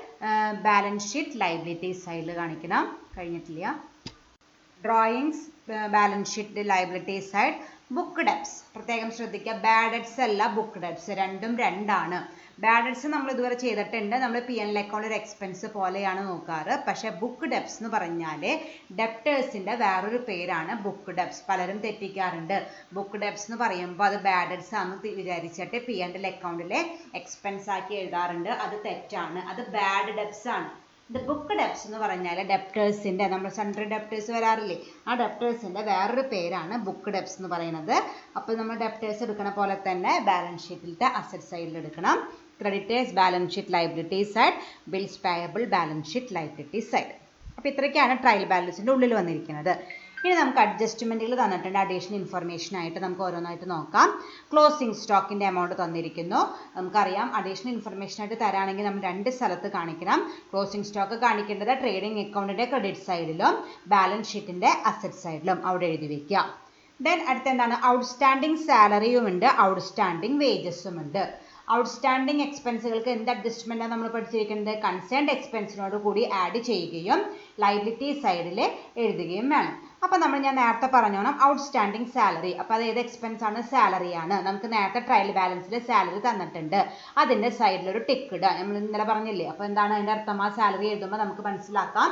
balance sheet liability side കാണിക്കണം. കഴിഞ്ഞിട്ടില്ല. Drawings balance sheet liability side. Book debts പ്രത്യേകം ശ്രദ്ധിക്കുക. Bad debts അല്ല book debts, രണ്ടും രണ്ടാണ്. Bad debts നമ്മൾ ഇതുവരെ ചെയ്തിട്ടുണ്ട്, നമ്മൾ P&L അക്കൗണ്ട് ഒരു എക്സ്പെൻസ് പോലെയാണ് നോക്കാറ്. പക്ഷേ ബുക്ക് ഡെബ്സ് എന്ന് പറഞ്ഞാൽ ഡെപ്റ്റേഴ്സിൻ്റെ വേറൊരു പേരാണ് ബുക്ക് ഡെബ്സ്. പലരും തെറ്റിക്കാറുണ്ട്. ബുക്ക് ഡെബ്സ് എന്ന് പറയുമ്പോൾ അത് ബാഡ് ഡെബ്സ് ആണെന്ന് വിചാരിച്ചിട്ട് P&L അക്കൗണ്ടിലെ എക്സ്പെൻസ് ആക്കി എഴുതാറുണ്ട്. അത് തെറ്റാണ്, അത് ബാഡ് ഡെബ്സ് ആണ്. ഇത് ബുക്ക് ഡെബ്സ് എന്ന് പറഞ്ഞാൽ ഡെപ്റ്റേഴ്സിൻ്റെ, നമ്മൾ സൺഡ്രി ഡെപ്റ്റേഴ്സ് വരാറില്ലേ, ആ ഡെപ്റ്റേഴ്സിൻ്റെ വേറൊരു പേരാണ് ബുക്ക് ഡെബ്സ് എന്ന് പറയുന്നത്. അപ്പോൾ നമ്മൾ ഡെപ്റ്റേഴ്സ് എടുക്കണ പോലെ തന്നെ ബാലൻസ് ഷീറ്റിലത്തെ അസറ്റ് സൈഡിൽ എടുക്കണം. Creditors balance sheet liability side, bills payable balance sheet liability side. അപ്പോൾ ഇത്രയൊക്കെയാണ് ട്രയൽ ബാലൻസിൻ്റെ ഉള്ളിൽ വന്നിരിക്കുന്നത്. ഇനി നമുക്ക് അഡ്ജസ്റ്റ്മെൻറ്റുകൾ തന്നിട്ടുണ്ട്. അഡീഷണൽ ഇൻഫർമേഷൻ ആയിട്ട് നമുക്ക് ഓരോന്നായിട്ട് നോക്കാം. ക്ലോസിംഗ് സ്റ്റോക്കിൻ്റെ എമൗണ്ട് തന്നിരിക്കുന്നു. നമുക്കറിയാം അഡീഷണൽ ഇൻഫർമേഷൻ ആയിട്ട് തരാണെങ്കിൽ നമ്മൾ രണ്ട് സ്ഥലത്ത് കാണിക്കണം. ക്ലോസിംഗ് സ്റ്റോക്ക് കാണിക്കേണ്ടത് ട്രേഡിംഗ് അക്കൗണ്ടിൻ്റെ ക്രെഡിറ്റ് സൈഡിലും ബാലൻസ് ഷീറ്റിൻ്റെ അസറ്റ് സൈഡിലും അവിടെ എഴുതി വയ്ക്കുക. ദെൻ അടുത്ത എന്താണ്, ഔട്ട്സ്റ്റാൻഡിങ് സാലറിയും ഉണ്ട്, ഔട്ട്സ്റ്റാൻഡിങ് വേജസും ഉണ്ട്. ഔട്ട്സ്റ്റാൻഡിങ് എക്സ്പെൻസുകൾക്ക് എന്ത് അഡ്ജസ്റ്റ്മെൻറ്റാണ് നമ്മൾ പഠിച്ചിരിക്കുന്നത്, കൺസേൺഡ് എക്സ്പെൻസിനോട് കൂടി ആഡ് ചെയ്യുകയും ലയബിലിറ്റി സൈഡിൽ എഴുതുകയും വേണം. അപ്പോൾ ഞാൻ നേരത്തെ പറഞ്ഞോണം ഔട്ട്സ്റ്റാൻഡിങ് സാലറി, അപ്പോൾ അത് ഏത് എക്സ്പെൻസ് ആണ്, സാലറിയാണ്. നമുക്ക് നേരത്തെ ട്രയൽ ബാലൻസിൽ സാലറി തന്നിട്ടുണ്ട്, അതിൻ്റെ സൈഡിലൊരു ടിക്ക് ഇടുക, നമ്മൾ ഇന്നലെ പറഞ്ഞില്ലേ. അപ്പോൾ എന്താണ് അതിൻ്റെ അർത്ഥം, ആ സാലറി എഴുതുമ്പോൾ നമുക്ക് മനസ്സിലാക്കാം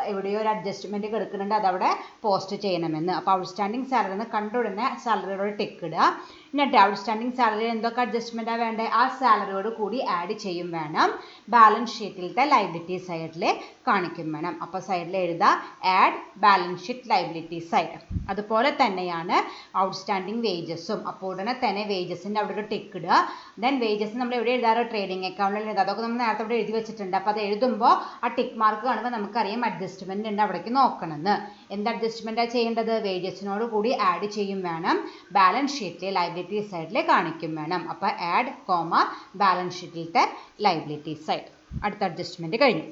എവിടെയോ ഒരു അഡ്ജസ്റ്റ്മെൻറ്റ് കിടക്കുന്നുണ്ട്, അതവിടെ പോസ്റ്റ് ചെയ്യണമെന്ന്. അപ്പോൾ ഔട്ട്സ്റ്റാൻഡിങ് സാലറി എന്ന് കണ്ട ഉടനെ സാലറിയോട് ടിക്ക് ഇടുക. എന്നിട്ട് ഔട്ട്സ്റ്റാൻഡിങ് സാലറി എന്തൊക്കെ അഡ്ജസ്റ്റ്മെൻറ്റാണ് വേണ്ടത്, ആ സാലറിയോട് കൂടി ആഡ് ചെയ്യും വേണം. ബാലൻസ് ഷീറ്റിലത്തെ ലയബിലിറ്റി സൈഡിൽ കാണിക്കും വേണം. അപ്പോൾ സൈഡിൽ എഴുതുക add balance sheet liability side. അതുപോലെ തന്നെയാണ് ഔട്ട്സ്റ്റാൻഡിങ് വേജസും. അപ്പോൾ ഉടനെ തന്നെ വേജസിൻ്റെ അവിടെ ഒരു ടിക്ക് ഇടുക. ദെൻ വേജസ് നമ്മൾ എവിടെ എഴുതാറോ, ട്രേഡിംഗ് അക്കൗണ്ടിൽ എഴുതുക. അതൊക്കെ നമ്മൾ നേരത്തെ ഇവിടെ എഴുതി വെച്ചിട്ടുണ്ട്. അപ്പോൾ അത് എഴുതുമ്പോൾ ആ ടിക്ക് മാർക്ക് കാണുമ്പോൾ നമുക്കറിയാം അഡ്ജസ്റ്റ്മെൻറ്റ് ഉണ്ട് അവിടേക്ക് നോക്കണമെന്ന്. എന്ത് അഡ്ജസ്റ്റ്മെൻറ്റാണ് ചെയ്യേണ്ടത്, വേജസിനോട് കൂടി ആഡ് ചെയ്യും വേണം, ബാലൻസ് ഷീറ്റിലെ ലയബിലിറ്റി സൈഡിൽ കാണിക്കും വേണം. അപ്പോൾ ആഡ് ബാലൻസ് ഷീറ്റിലത്തെ ലയബിലിറ്റി സൈഡ്. അടുത്ത അഡ്ജസ്റ്റ്മെൻറ്റ് കഴിഞ്ഞു.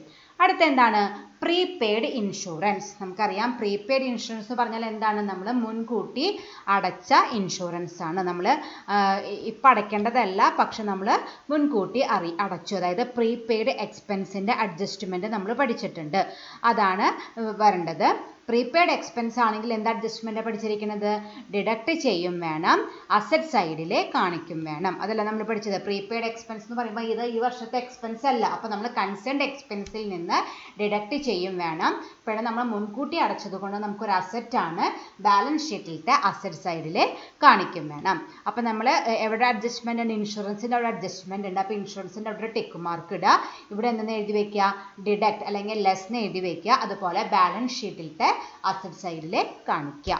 അടുത്ത എന്താണ്, പ്രീപെയ്ഡ് ഇൻഷുറൻസ്. നമുക്കറിയാം പ്രീപെയ്ഡ് ഇൻഷുറൻസ് പറഞ്ഞാൽ എന്താണ്, നമ്മൾ മുൻകൂട്ടി അടച്ച ഇൻഷുറൻസ് ആണ്. നമ്മൾ ഇപ്പം അടയ്ക്കേണ്ടതല്ല, പക്ഷെ നമ്മൾ മുൻകൂട്ടി അടച്ചു. അതായത് പ്രീപെയ്ഡ് എക്സ്പെൻസിൻ്റെ അഡ്ജസ്റ്റ്മെൻറ്റ് നമ്മൾ പഠിച്ചിട്ടുണ്ട്, അതാണ് വരേണ്ടത്. പ്രീപെയ്ഡ് എക്സ്പെൻസ് ആണെങ്കിൽ എന്ത് അഡ്ജസ്റ്റ്മെൻറ്റാണ് പഠിച്ചിരിക്കുന്നത്, ഡിഡക്റ്റ് ചെയ്യും വേണം, അസറ്റ് സൈഡിൽ കാണിക്കും വേണം. അതല്ല നമ്മൾ പഠിച്ചത്. പ്രീപെയ്ഡ് എക്സ്പെൻസ് എന്ന് പറയുമ്പോൾ ഇത് ഈ വർഷത്തെ എക്സ്പെൻസ് അല്ല, അപ്പോൾ നമ്മൾ കൺസേൺഡ് എക്സ്പെൻസിൽ നിന്ന് ഡിഡക്റ്റ് ചെയ്യും വേണം. ഇപ്പോൾ നമ്മൾ മുൻകൂട്ടി അടച്ചത് കൊണ്ട് നമുക്കൊരു അസറ്റാണ്, ബാലൻസ് ഷീറ്റിലത്തെ അസറ്റ് സൈഡിൽ കാണിക്കും വേണം. അപ്പോൾ നമ്മൾ എവിടെ അഡ്ജസ്റ്റ്മെൻ്റ് ഉണ്ട്, ഇൻഷുറൻസിൻ്റെ അവിടെ അഡ്ജസ്റ്റ്മെൻ്റ് ഉണ്ട്. അപ്പോൾ ഇൻഷുറൻസിൻ്റെ അവിടെ ടിക്ക് മാർക്ക് ഇടുക. ഇവിടെ എന്തെന്ന് എഴുതി വയ്ക്കുക, ഡിഡക്റ്റ് അല്ലെങ്കിൽ ലെസ് എന്ന് എഴുതി വയ്ക്കുക. അതുപോലെ ബാലൻസ് ഷീറ്റിലത്തെ അസറ്റ് സൈഡിൽ കാണിക്കുക.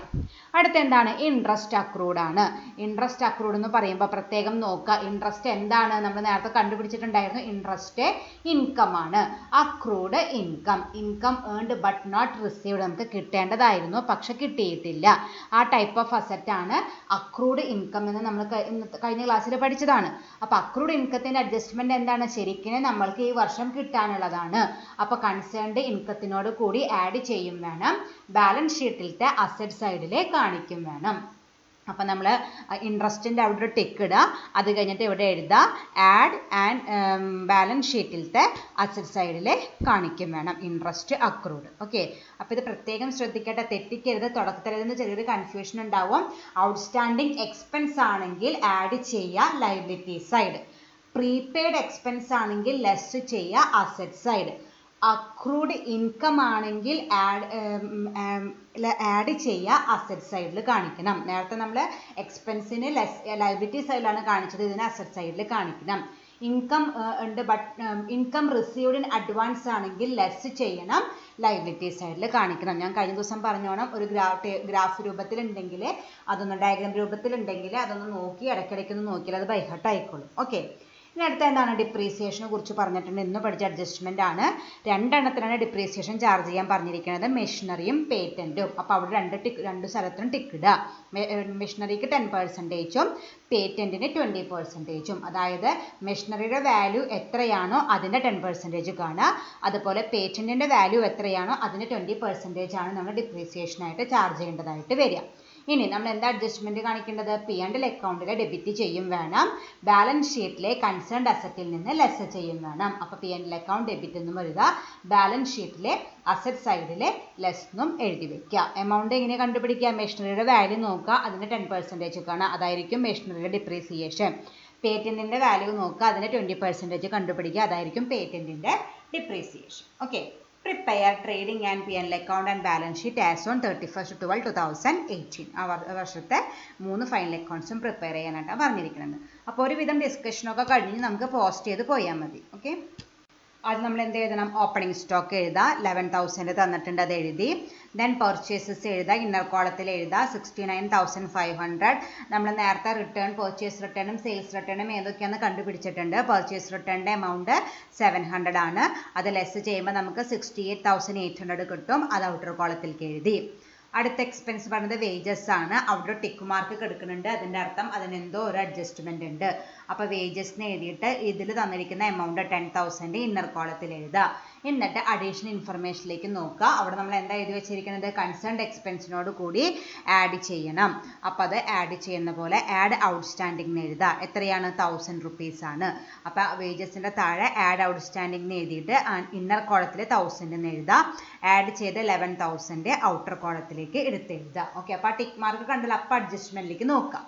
അടുത്ത എന്താണ്, ഇൻട്രസ്റ്റ് അക്രൂഡ് ആണ്. ഇൻട്രസ്റ്റ് അക്രൂഡ് എന്ന് പറയുമ്പോൾ പ്രത്യേകം നോക്കുക, ഇൻട്രസ്റ്റ് എന്താണ് നമ്മൾ നേരത്തെ കണ്ടുപിടിച്ചിട്ടുണ്ടായിരുന്നു, ഇൻട്രസ്റ്റ് ഇൻകം ആണ്. Accrued income, income earned but not received, നമുക്ക് കിട്ടേണ്ടതായിരുന്നു പക്ഷെ കിട്ടിയിട്ടില്ല. ആ ടൈപ്പ് ഓഫ് അസറ്റ് ആണ് അക്രൂഡ് ഇൻകം എന്ന് നമ്മൾ കഴിഞ്ഞ ക്ലാസ്സിൽ പഠിച്ചതാണ്. അപ്പോൾ അക്രൂഡ് ഇൻകത്തിൻ്റെ അഡ്ജസ്റ്റ്മെൻറ്റ് എന്താണ്, ശരിക്കും നമ്മൾക്ക് ഈ വർഷം കിട്ടാനുള്ളതാണ്. അപ്പോൾ കൺസേൺഡ് ഇൻകത്തിനോട് കൂടി ആഡ് ചെയ്യും വേണം, ബാലൻസ് ഷീറ്റിലത്തെ അസറ്റ് സൈഡിൽ കാണിക്കും വേണം. അപ്പോൾ നമ്മൾ ഇൻട്രസ്റ്റിൻ്റെ അവിടെ ഒരു ടിക്ക് ഇടുക. അത് കഴിഞ്ഞിട്ട് ഇവിടെ എഴുതുക ആഡ് ആൻഡ് ബാലൻസ് ഷീറ്റിലത്തെ അസറ്റ് സൈഡിൽ കാണിക്കും വേണം ഇൻട്രസ്റ്റ് അക്രൂഡ്. ഓക്കെ, അപ്പോൾ ഇത് പ്രത്യേകം ശ്രദ്ധിക്കട്ടെ, തെറ്റിക്കരുത്. തുടക്കത്തിൽ ചെറിയൊരു കൺഫ്യൂഷൻ ഉണ്ടാവും. ഔട്ട്സ്റ്റാൻഡിങ് എക്സ്പെൻസ് ആണെങ്കിൽ ആഡ് ചെയ്യുക ലയബിലിറ്റി സൈഡ്, പ്രീപെയ്ഡ് എക്സ്പെൻസ് ആണെങ്കിൽ ലെസ് ചെയ്യുക അസറ്റ് സൈഡ്, അക്രൂഡ് ഇൻകം ആണെങ്കിൽ ആഡ് ചെയ്യുക അസറ്റ് സൈഡിൽ കാണിക്കണം. നേരത്തെ നമ്മൾ എക്സ്പെൻസിന് ലയബിലിറ്റി സൈഡിലാണ് കാണിച്ചത്, ഇതിന് അസറ്റ് സൈഡിൽ കാണിക്കണം. ഇൻകം ഉണ്ട് but income received in advance ആണെങ്കിൽ ലെസ് ചെയ്യണം, ലയബിലിറ്റി സൈഡിൽ കാണിക്കണം. ഞാൻ കഴിഞ്ഞ ദിവസം പറഞ്ഞോണം, ഒരു ഗ്രാഫ് രൂപത്തിലുണ്ടെങ്കിൽ അതൊന്ന് ഡയഗ്രാം രൂപത്തിലുണ്ടെങ്കിൽ അതൊന്ന് നോക്കി ഇടയ്ക്കിടയ്ക്കൊന്ന് നോക്കിയാൽ അത് ബൈഹാർട്ട് ആയിക്കോളും. ഓക്കെ, ഇനി അടുത്ത എന്താണ്, ഡിപ്രീസിയേഷനെ കുറിച്ച് പറഞ്ഞിട്ടുണ്ട്. ഇന്ന് പഠിച്ച അഡ്ജസ്റ്റ്മെൻ്റ് ആണ്. രണ്ടെണ്ണത്തിനാണ് ഡിപ്രീസിയേഷൻ ചാർജ് ചെയ്യാൻ പറഞ്ഞിരിക്കുന്നത്, മെഷീനറിയും പേറ്റൻറ്റും. അപ്പോൾ അവിടെ രണ്ട് സ്ഥലത്തും ടിക്ക് ഇടുക. മെഷീനറിക്ക് 10%, പേറ്റൻറ്റിന് 20%. അതായത് മെഷീനറിയുടെ വാല്യൂ എത്രയാണോ അതിൻ്റെ 10% കാണുക, അതുപോലെ പേറ്റൻറ്റിൻ്റെ വാല്യൂ എത്രയാണോ അതിൻ്റെ 20% ആണ് നമ്മൾ ഡിപ്രീസിയേഷനായിട്ട് ചാർജ് ചെയ്യേണ്ടതായിട്ട് വരിക. ഇനി നമ്മൾ എന്താ അഡ്ജസ്റ്റ്മെൻറ്റ് കാണിക്കേണ്ടത്, P&L അക്കൗണ്ടിൽ ഡെബിറ്റ് ചെയ്യും വേണം, ബാലൻസ് ഷീറ്റിലെ കൺസേൺഡ് അസറ്റിൽ നിന്ന് ലെസ് ചെയ്യും വേണം. അപ്പോൾ P&L അക്കൗണ്ട് ഡെബിറ്റ് എന്നും എഴുതുക, ബാലൻസ് ഷീറ്റിലെ അസറ്റ് സൈഡിൽ ലെസ് എന്നും എഴുതി വെക്കുക. എമൗണ്ട് എങ്ങനെ കണ്ടുപിടിക്കുക, മെഷീനറിയുടെ വാല്യൂ നോക്കുക, അതിൻ്റെ 10% കാണുക, അതായിരിക്കും മെഷീനറിയുടെ ഡിപ്രീസിയേഷൻ. പേറ്റൻറ്റിൻ്റെ വാല്യൂ നോക്കുക, അതിൻ്റെ 20% കണ്ടുപിടിക്കുക, അതായിരിക്കും പേറ്റൻറ്റിൻ്റെ depreciation. Okay, prepare trading and P&L account and balance sheet as on 31/12/2018. ആ വർഷത്തെ 3 ഫൈനൽ അക്കൗണ്ട്സും പ്രിപ്പയർ ചെയ്യാനായിട്ടാണ് പറഞ്ഞിരിക്കുന്നത്. അപ്പോൾ ഒരുവിധം ഡിസ്കഷനൊക്കെ കഴിഞ്ഞ് നമുക്ക് പോസ്റ്റ് ചെയ്ത് പോയാൽ മതി. ഓക്കെ, അത് നമ്മൾ എന്ത് എഴുതണം, ഓപ്പണിംഗ് സ്റ്റോക്ക് എഴുതുക, 11,000 തന്നിട്ടുണ്ട്, അത് എഴുതി. ദെൻ പർച്ചേസസ് എഴുതുക, ഇന്നർ കോളത്തിൽ എഴുതുക 69,500. നമ്മൾ നേരത്തെ പർച്ചേസ് റിട്ടേണും സെയിൽസ് റിട്ടേണും ഏതൊക്കെയാണെന്ന് കണ്ടുപിടിച്ചിട്ടുണ്ട്. പർച്ചേസ് റിട്ടേണിൻ്റെ എമൗണ്ട് 700 ആണ്, അത് ലെസ് ചെയ്യുമ്പോൾ നമുക്ക് 68,800 കിട്ടും, അത് ഔട്ടർ കോളത്തിലേക്ക് എഴുതി. അടുത്ത എക്സ്പെൻസ് പറയുന്നത് വേജസ് ആണ്. അവിടെ ടിക്ക് മാർക്ക് എടുക്കുന്നുണ്ട്. അതിൻ്റെ അർത്ഥം അതിനെന്തോ ഒരു അഡ്ജസ്റ്റ്മെന്റ് ഉണ്ട്. അപ്പോൾ വേജസിന് എഴുതിയിട്ട് ഇതിൽ തന്നിരിക്കുന്ന എമൗണ്ട് 10,000 ഇന്നർ കോളത്തിൽ എഴുതുക. എന്നിട്ട് അഡീഷണൽ ഇൻഫർമേഷനിലേക്ക് നോക്കുക. അവിടെ നമ്മൾ എന്താ എഴുതി വെച്ചിരിക്കുന്നത്? കൺസേൺഡ് എക്സ്പെൻസിനോട് കൂടി ആഡ് ചെയ്യണം. അപ്പോൾ അത് ആഡ് ചെയ്യുന്ന പോലെ ആഡ് ഔട്ട്സ്റ്റാൻഡിംഗ് എഴുതുക. എത്രയാണ്? 1000 rupees ആണ്. അപ്പോൾ വേജസിൻ്റെ താഴെ ആഡ് ഔട്ട്സ്റ്റാൻഡിംഗ് എഴുതിയിട്ട് ഇന്നർ കോളത്തിൽ 1000 എഴുതുക. ആഡ് ചെയ്ത് 11,000 ഔട്ടർ കോളത്തിലേക്ക് എടുത്തെഴുതുക. ഓക്കെ, അപ്പോൾ ആ ടിക്ക് മാർക്ക് കണ്ടല്ലോ. അപ്പോൾ അഡ്ജസ്റ്റ്മെന്റിലേക്ക് നോക്കാം.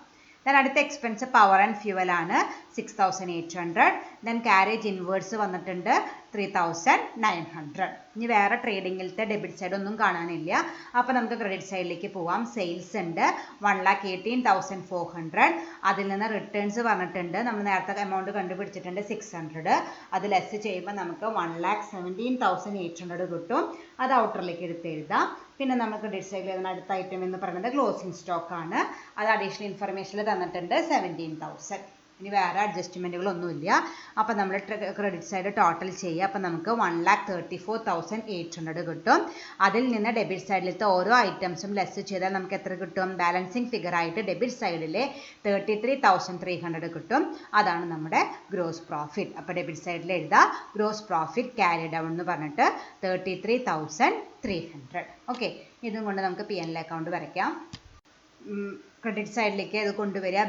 അടുത്ത എക്സ്പെൻസ് പവർ ആൻഡ് ഫ്യൂവൽ ആണ് 6,800. ദെൻ കാരേജ് ഇൻവേർട്സ് വന്നിട്ടുണ്ട് 3,900. ഇനി വേറെ ട്രേഡിങ്ങിലത്തെ ഡെബിറ്റ് സൈഡ് ഒന്നും കാണാനില്ല. അപ്പോൾ നമുക്ക് ക്രെഡിറ്റ് സൈഡിലേക്ക് പോവാം. സെയിൽസ് ഉണ്ട് 1,18,400. അതിൽ നിന്ന് റിട്ടേൺസ് പറഞ്ഞിട്ടുണ്ട്. നമ്മൾ നേരത്തെ എമൗണ്ട് കണ്ടുപിടിച്ചിട്ടുണ്ട് 600. അത് ലെസ് ചെയ്യുമ്പോൾ നമുക്ക് 1,17,800 കിട്ടും. അത് ഔട്ടറിലേക്ക് എടുത്ത് എഴുതാം. പിന്നെ നമുക്ക് ക്രെഡിറ്റ് സൈഡിൽ എഴുതുന്ന അടുത്ത ഐറ്റം എന്ന് പറയുന്നത് ക്ലോസിംഗ് സ്റ്റോക്ക് ആണ്. അത് അഡീഷണൽ ഇൻഫർമേഷനിൽ തന്നിട്ടുണ്ട് 17,000. ഇനി വേറെ അഡ്ജസ്റ്റ്മെൻറ്റുകളൊന്നുമില്ല. അപ്പോൾ നമ്മൾ ക്രെഡിറ്റ് സൈഡ് ടോട്ടൽ ചെയ്യുക. അപ്പോൾ നമുക്ക് 1,34,800 കിട്ടും. അതിൽ നിന്ന് ഡെബിറ്റ് സൈഡിലത്തെ ഓരോ ഐറ്റംസും ലെസ് ചെയ്താൽ നമുക്ക് എത്ര കിട്ടും? ബാലൻസിങ് ഫിഗർ ആയിട്ട് ഡെബിറ്റ് സൈഡിൽ 33,300 കിട്ടും. അതാണ് നമ്മുടെ ഗ്രോസ് പ്രോഫിറ്റ്. അപ്പോൾ ഡെബിറ്റ് സൈഡിൽ എഴുതുക ഗ്രോസ് പ്രോഫിറ്റ് ക്യാരി ഡൗൺ എന്ന് പറഞ്ഞിട്ട് 33,300. ഓക്കെ, ഇതും കൊണ്ട് നമുക്ക് P&L അക്കൗണ്ട് വരയ്ക്കാം. ക്രെഡിറ്റ് സൈഡിലേക്ക് ഇത് കൊണ്ടുവരിക.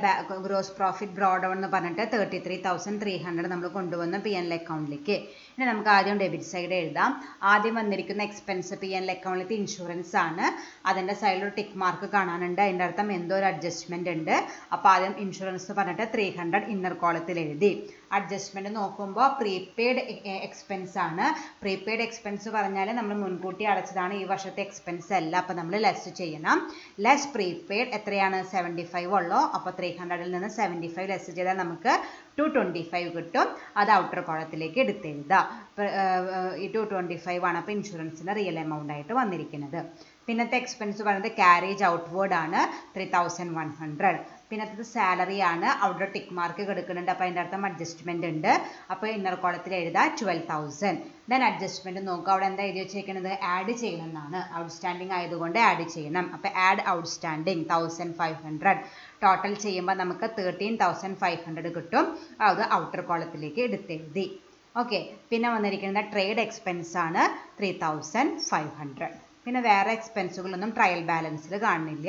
ഗ്രോസ് പ്രോഫിറ്റ് ബ്രോ ഡൗൺ എന്ന് പറഞ്ഞിട്ട് 33,300 നമ്മൾ കൊണ്ടുവന്ന് P&L അക്കൗണ്ടിലേക്ക്. ഇനി നമുക്ക് ആദ്യം ഡെബിറ്റ് സൈഡ് എഴുതാം. ആദ്യം വന്നിരിക്കുന്ന എക്സ്പെൻസ് P&L അക്കൗണ്ടിലേക്ക് ഇൻഷുറൻസ് ആണ്. അതിൻ്റെ സൈഡിൽ ഒരു ടിക്ക് മാർക്ക് കാണാനുണ്ട്. അതിൻ്റെ അർത്ഥം എന്തോ ഒരു അഡ്ജസ്റ്റ്മെന്റ് ഉണ്ട്. അപ്പോൾ ആദ്യം ഇൻഷുറൻസ് പറഞ്ഞിട്ട് 300 ഇന്നർ കോളത്തിൽ എഴുതി. അഡ്ജസ്റ്റ്മെന്റ് നോക്കുമ്പോൾ പ്രീപെയ്ഡ് എക്സ്പെൻസ് ആണ്. പ്രീപെയ്ഡ് എക്സ്പെൻസ് പറഞ്ഞാൽ നമ്മൾ മുൻകൂട്ടി അടച്ചതാണ്, ഈ വർഷത്തെ എക്സ്പെൻസ് അല്ല. അപ്പോൾ നമ്മൾ ലെസ് ചെയ്യണം. ലെസ് പ്രീപെയ്ഡ് എത്രയാണ്? 75 ഉള്ളൂ. അപ്പോൾ 300ൽ നിന്ന് 75 ലെസ് ചെയ്താൽ നമുക്ക് 225 കിട്ടും. അത് ഔട്ടർ കോളത്തിലേക്ക് എടുത്തെഴുതാം. ഈ 225 ആണ് അപ്പോൾ ഇൻഷുറൻസിൻ്റെ റിയൽ എമൗണ്ട് ആയിട്ട് വന്നിരിക്കുന്നത്. പിന്നത്തെ എക്സ്പെൻസ് പറയുന്നത് കാരേജ് ഔട്ട്വേർഡ് ആണ് 3,100. പിന്നത്തത് സാലറി ആണ്. അവിടെ ടിക്ക് മാർക്ക് കിടക്കുന്നുണ്ട്. അപ്പോൾ അതിൻ്റെ അർത്ഥം അഡ്ജസ്റ്റ്മെന്റ് ഉണ്ട്. അപ്പോൾ ഇന്നർ കോളത്തിൽ എഴുതാം 12,000. ദെൻ അഡ്ജസ്റ്റ്മെന്റ് നോക്കുക. അവിടെ എന്താ എഴുതി വെച്ചിരിക്കുന്നത്? ആഡ് ചെയ്യണം എന്നാണ്. ഔട്ട്സ്റ്റാൻഡിംഗ് ആയതുകൊണ്ട് ആഡ് ചെയ്യണം. അപ്പോൾ ആഡ് ഔട്ട്സ്റ്റാൻഡിംഗ് 1,500. ടോട്ടൽ ചെയ്യുമ്പോൾ നമുക്ക് 13,500 കിട്ടും. അത് ഔട്ടർ കോളത്തിലേക്ക് എടുത്തെഴുതി. ഓക്കെ, പിന്നെ വന്നിരിക്കുന്നത് ട്രേഡ് എക്സ്പെൻസ് ആണ് 3,500. പിന്നെ വേറെ എക്സ്പെൻസുകളൊന്നും ട്രയൽ ബാലൻസിൽ കാണുന്നില്ല.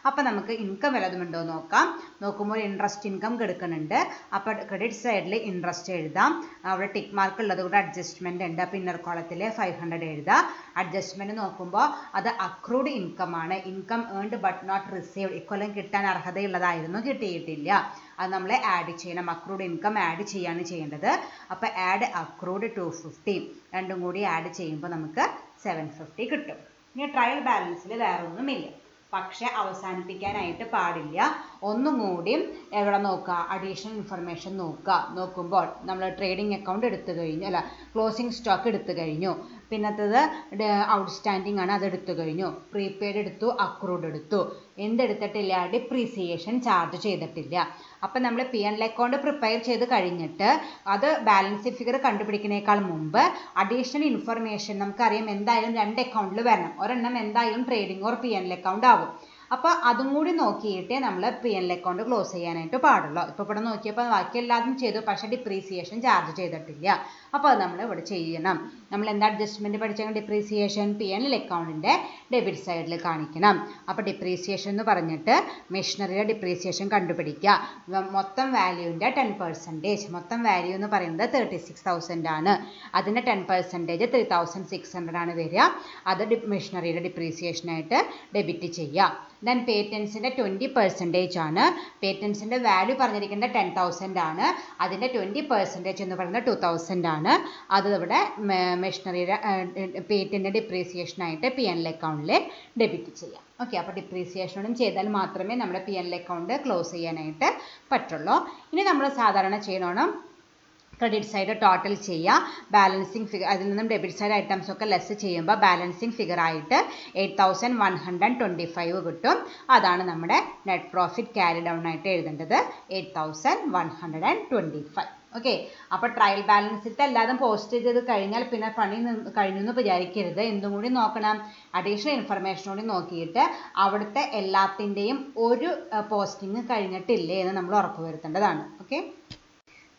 അപ്പോൾ നമുക്ക് ഇൻകം വല്ലതുമുണ്ടോ നോക്കാം. നോക്കുമ്പോൾ ഇൻട്രസ്റ്റ് ഇൻകം കിടക്കുന്നുണ്ട്. അപ്പോൾ ക്രെഡിറ്റ് സൈഡിൽ ഇൻട്രസ്റ്റ് എഴുതാം. അവിടെ ടിക്ക് മാർക്ക് ഉള്ളത് കൂടെ അഡ്ജസ്റ്റ്മെന്റ് ഉണ്ട്. അപ്പോൾ ഇന്നർ കോളത്തിൽ 500 എഴുതാം. അഡ്ജസ്റ്റ്മെന്റ് നോക്കുമ്പോൾ അത് അക്രൂഡ് ഇൻകം ആണ്. Income earned but not received. ഇക്കൊല്ലം കിട്ടാൻ അർഹതയുള്ളതായിരുന്നു, കിട്ടിയിട്ടില്ല. അത് നമ്മൾ ആഡ് ചെയ്യണം. അക്രൂഡ് ഇൻകം ആഡ് ചെയ്യാണ് ചെയ്യേണ്ടത്. അപ്പോൾ ആഡ് അക്രൂഡ് 250. രണ്ടും കൂടി ആഡ് ചെയ്യുമ്പോൾ നമുക്ക് 750 കിട്ടും. ഇനി ട്രയൽ ബാലൻസിൽ വേറെ ഒന്നുമില്ല. പക്ഷെ അവസാനിപ്പിക്കാനായിട്ട് പാടില്ല. ഒന്നും കൂടിയും എവിടെ നോക്കുക? അഡീഷണൽ ഇൻഫർമേഷൻ നോക്കുക. നോക്കുമ്പോൾ നമ്മൾ ട്രേഡിംഗ് അക്കൗണ്ട് എടുത്തു കഴിഞ്ഞു, അല്ല ക്ലോസിംഗ് സ്റ്റോക്ക് എടുത്തു കഴിഞ്ഞു. പിന്നത്തത് ഔട്ട്സ്റ്റാൻഡിംഗ് ആണ്, അത് എടുത്തു കഴിഞ്ഞു. പ്രീപെയ്ഡ് എടുത്തു, അക്രൂഡ് എടുത്തു. എന്തെടുത്തിട്ടില്ല? ഡിപ്രീസിയേഷൻ ചാർജ് ചെയ്തിട്ടില്ല. അപ്പം നമ്മൾ P&L അക്കൗണ്ട് പ്രിപ്പയർ ചെയ്ത് കഴിഞ്ഞിട്ട് അത് ബാലൻസ് ഫിഗർ കണ്ടുപിടിക്കുന്നതിനേക്കാൾ മുമ്പ് അഡീഷണൽ ഇൻഫർമേഷൻ നമുക്കറിയാം എന്തായാലും 2 അക്കൗണ്ടിൽ വരണം. ഒരെണ്ണം എന്തായാലും ട്രേഡിംഗ് ഓർ P&L അക്കൗണ്ട് ആവും. അപ്പോൾ അതും കൂടി നോക്കിയിട്ടേ നമ്മൾ P&L അക്കൗണ്ട് ക്ലോസ് ചെയ്യാനായിട്ട് പാടുള്ളൂ. ഇപ്പോൾ ഇവിടെ നോക്കിയപ്പോൾ ബാക്കി എല്ലാതും ചെയ്തു, പക്ഷേ ഡിപ്രീസിയേഷൻ ചാർജ് ചെയ്തിട്ടില്ല. അപ്പോൾ അത് നമ്മൾ ഇവിടെ ചെയ്യണം. നമ്മൾ എന്താ അഡ്ജസ്റ്റ്മെന്റ് പഠിച്ചാൽ ഡിപ്രീസിയേഷൻ P&L അക്കൗണ്ടിൻ്റെ ഡെബിറ്റ് സൈഡിൽ കാണിക്കണം. അപ്പോൾ ഡിപ്രീസിയേഷൻ എന്ന് പറഞ്ഞിട്ട് മെഷീനറിയുടെ ഡിപ്രീസിയേഷൻ കണ്ടുപിടിക്കുക. മൊത്തം വാല്യൂവിൻ്റെ 10%. മൊത്തം വാല്യൂ എന്ന് പറയുന്നത് 36,000 ആണ്. അതിൻ്റെ 10% 3,600 ആണ് വരിക. അത് മെഷീനറിയുടെ ഡിപ്രീസിയേഷനായിട്ട് ഡെബിറ്റ് ചെയ്യുക. ദെൻ പേറ്റൻസിൻ്റെ 20% ആണ്. പേറ്റൻസിൻ്റെ വാല്യൂ പറഞ്ഞിരിക്കുന്നത് 10,000 ആണ്. അതിൻ്റെ 20% എന്ന് പറയുന്നത് 2,000 ആണ്. അത് ഇവിടെ മെഷീനറിയുടെ പേറ്റൻ്റെ ഡിപ്രീസിയേഷനായിട്ട് P&L അക്കൗണ്ടിൽ ഡെബിറ്റ് ചെയ്യാം. ഓക്കെ, അപ്പോൾ ഡിപ്രീസിയേഷനും ചെയ്താൽ മാത്രമേ നമ്മുടെ P&L അക്കൗണ്ട് ക്ലോസ് ചെയ്യാനായിട്ട് പറ്റുള്ളൂ. ഇനി നമ്മൾ സാധാരണ ചെയ്യണം ക്രെഡിറ്റ് സൈഡ് ടോട്ടൽ ചെയ്യുക. ബാലൻസിങ് ഫിഗർ അതിൽ നിന്നും ഡെബിറ്റ് സൈഡ് ഐറ്റംസ് ഒക്കെ ലെസ് ചെയ്യുമ്പോൾ ബാലൻസിങ് ഫിഗർ ആയിട്ട് 8,125 കിട്ടും. അതാണ് നമ്മുടെ നെറ്റ് പ്രോഫിറ്റ് ക്യാരി ഡൗൺ ആയിട്ട് എഴുതേണ്ടത് 8,125. ഓക്കെ, അപ്പോൾ ട്രയൽ ബാലൻസിലത്തെ എല്ലാതും പോസ്റ്റ് ചെയ്ത് കഴിഞ്ഞാൽ പിന്നെ പണി കഴിഞ്ഞു എന്ന് വിചാരിക്കരുത്. എന്തും കൂടി നോക്കണം, അഡീഷണൽ ഇൻഫർമേഷൻ കൂടി നോക്കിയിട്ട് അവിടുത്തെ എല്ലാത്തിൻ്റെയും ഒരു പോസ്റ്റിംഗ് കഴിഞ്ഞിട്ടില്ലേ എന്ന് നമ്മൾ ഉറപ്പുവരുത്തേണ്ടതാണ്. ഓക്കെ,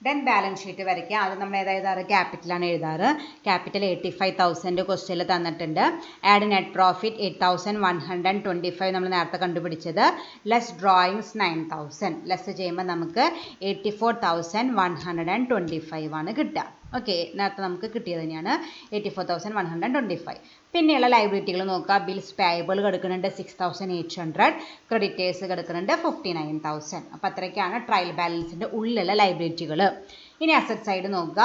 ദെൻ ബാലൻസ് ഷീറ്റ് വരയ്ക്കുക. അത് നമ്മൾ ഏതാ എഴുതാറ്? ക്യാപിറ്റലാണ് എഴുതാറ്. ക്യാപിറ്റൽ 85,000 ക്വസ്റ്റ്യനിൽ തന്നിട്ടുണ്ട്. ആഡ് നെറ്റ് പ്രോഫിറ്റ് 8,125 നമ്മൾ നേരത്തെ കണ്ടുപിടിച്ചത്. Less drawings 9,000. ലെസ് ചെയ്യുമ്പോൾ നമുക്ക് 84,125 ആണ് കിട്ടുക. ഓക്കെ, നേരത്തെ നമുക്ക് കിട്ടിയത് തന്നെയാണ് 84,125. പിന്നെയുള്ള ലൈബിലിറ്റികൾ നോക്കുക. ബിൽസ് പേയബിൾ കിടക്കുന്നുണ്ട് 6,800, ക്രെഡിറ്റേഴ്സ് കിടക്കുന്നുണ്ട് 59,000. അപ്പോൾ അത്രയ്ക്കാണ് ട്രയൽ ബാലൻസിൻ്റെ ഉള്ളിലുള്ള ലൈബിലിറ്റികൾ. ഇനി അസറ്റ് സൈഡ് നോക്കുക.